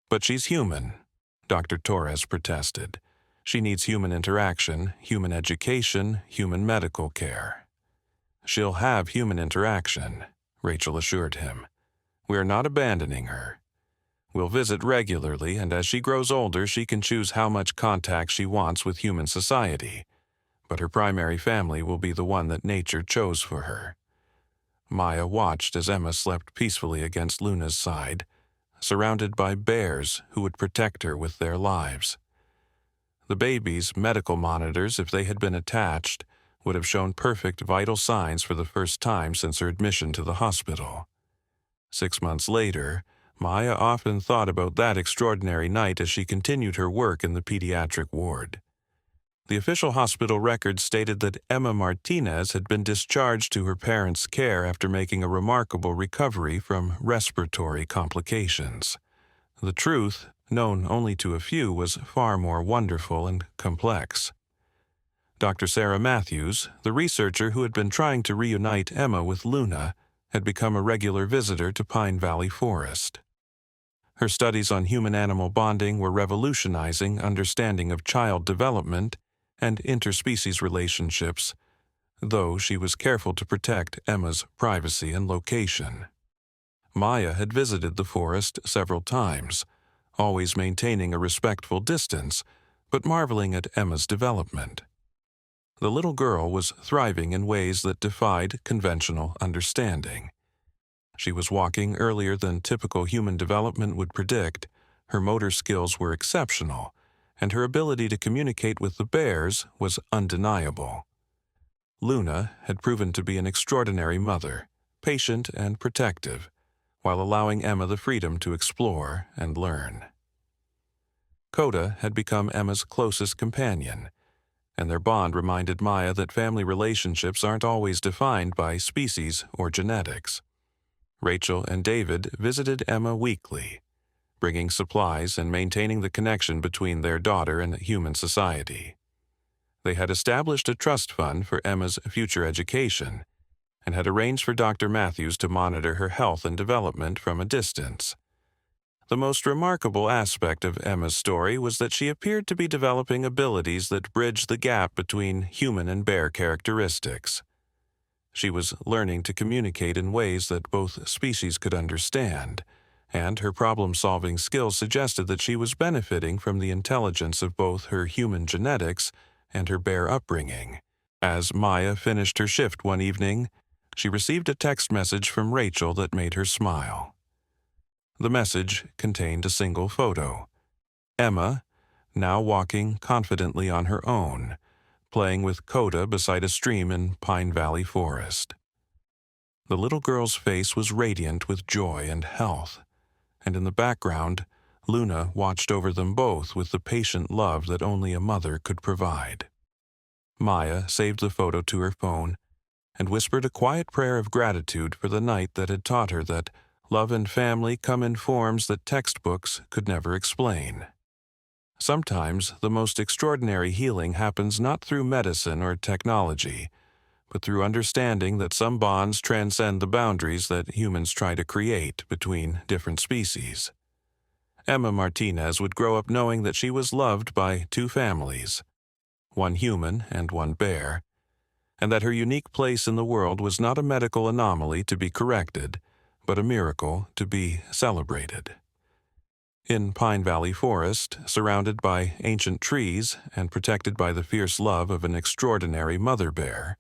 "But she's human," Dr. Torres protested. "She needs human interaction, human education, human medical care." "She'll have human interaction," Rachel assured him. "We are not abandoning her. We'll visit regularly, and as she grows older, she can choose how much contact she wants with human society. But her primary family will be the one that nature chose for her." Maya watched as Emma slept peacefully against Luna's side, surrounded by bears who would protect her with their lives. The baby's medical monitors, if they had been attached, would have shown perfect vital signs for the first time since her admission to the hospital. 6 months later, Maya often thought about that extraordinary night as she continued her work in the pediatric ward. The official hospital record stated that Emma Martinez had been discharged to her parents' care after making a remarkable recovery from respiratory complications. The truth, known only to a few, was far more wonderful and complex. Dr. Sarah Matthews, the researcher who had been trying to reunite Emma with Luna, had become a regular visitor to Pine Valley Forest. Her studies on human-animal bonding were revolutionizing understanding of child development and interspecies relationships, though she was careful to protect Emma's privacy and location. Maya had visited the forest several times, always maintaining a respectful distance, but marveling at Emma's development. The little girl was thriving in ways that defied conventional understanding. She was walking earlier than typical human development would predict, her motor skills were exceptional, and her ability to communicate with the bears was undeniable. Luna had proven to be an extraordinary mother, patient and protective, while allowing Emma the freedom to explore and learn. Coda had become Emma's closest companion, and their bond reminded Maya that family relationships aren't always defined by species or genetics. Rachel and David visited Emma weekly, bringing supplies and maintaining the connection between their daughter and human society. They had established a trust fund for Emma's future education and had arranged for Dr. Matthews to monitor her health and development from a distance. The most remarkable aspect of Emma's story was that she appeared to be developing abilities that bridged the gap between human and bear characteristics. She was learning to communicate in ways that both species could understand, and her problem-solving skills suggested that she was benefiting from the intelligence of both her human genetics and her bear upbringing. As Maya finished her shift one evening, she received a text message from Rachel that made her smile. The message contained a single photo, Emma, now walking confidently on her own, playing with Coda beside a stream in Pine Valley Forest. The little girl's face was radiant with joy and health, and in the background, Luna watched over them both with the patient love that only a mother could provide. Maya saved the photo to her phone and whispered a quiet prayer of gratitude for the night that had taught her that love and family come in forms that textbooks could never explain. Sometimes the most extraordinary healing happens not through medicine or technology, but through understanding that some bonds transcend the boundaries that humans try to create between different species. Emma Martinez would grow up knowing that she was loved by two families, one human and one bear, and that her unique place in the world was not a medical anomaly to be corrected, but a miracle to be celebrated. In Pine Valley Forest, surrounded by ancient trees and protected by the fierce love of an extraordinary mother bear,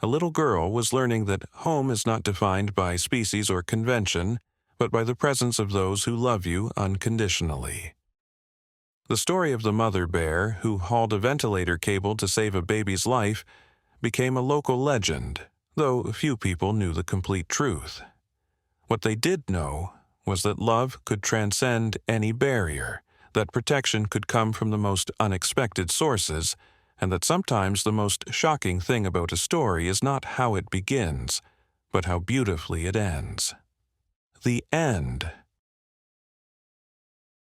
a little girl was learning that home is not defined by species or convention, but by the presence of those who love you unconditionally. The story of the mother bear who hauled a ventilator cable to save a baby's life became a local legend, though few people knew the complete truth. What they did know was that love could transcend any barrier, that protection could come from the most unexpected sources, and that sometimes the most shocking thing about a story is not how it begins, but how beautifully it ends. The end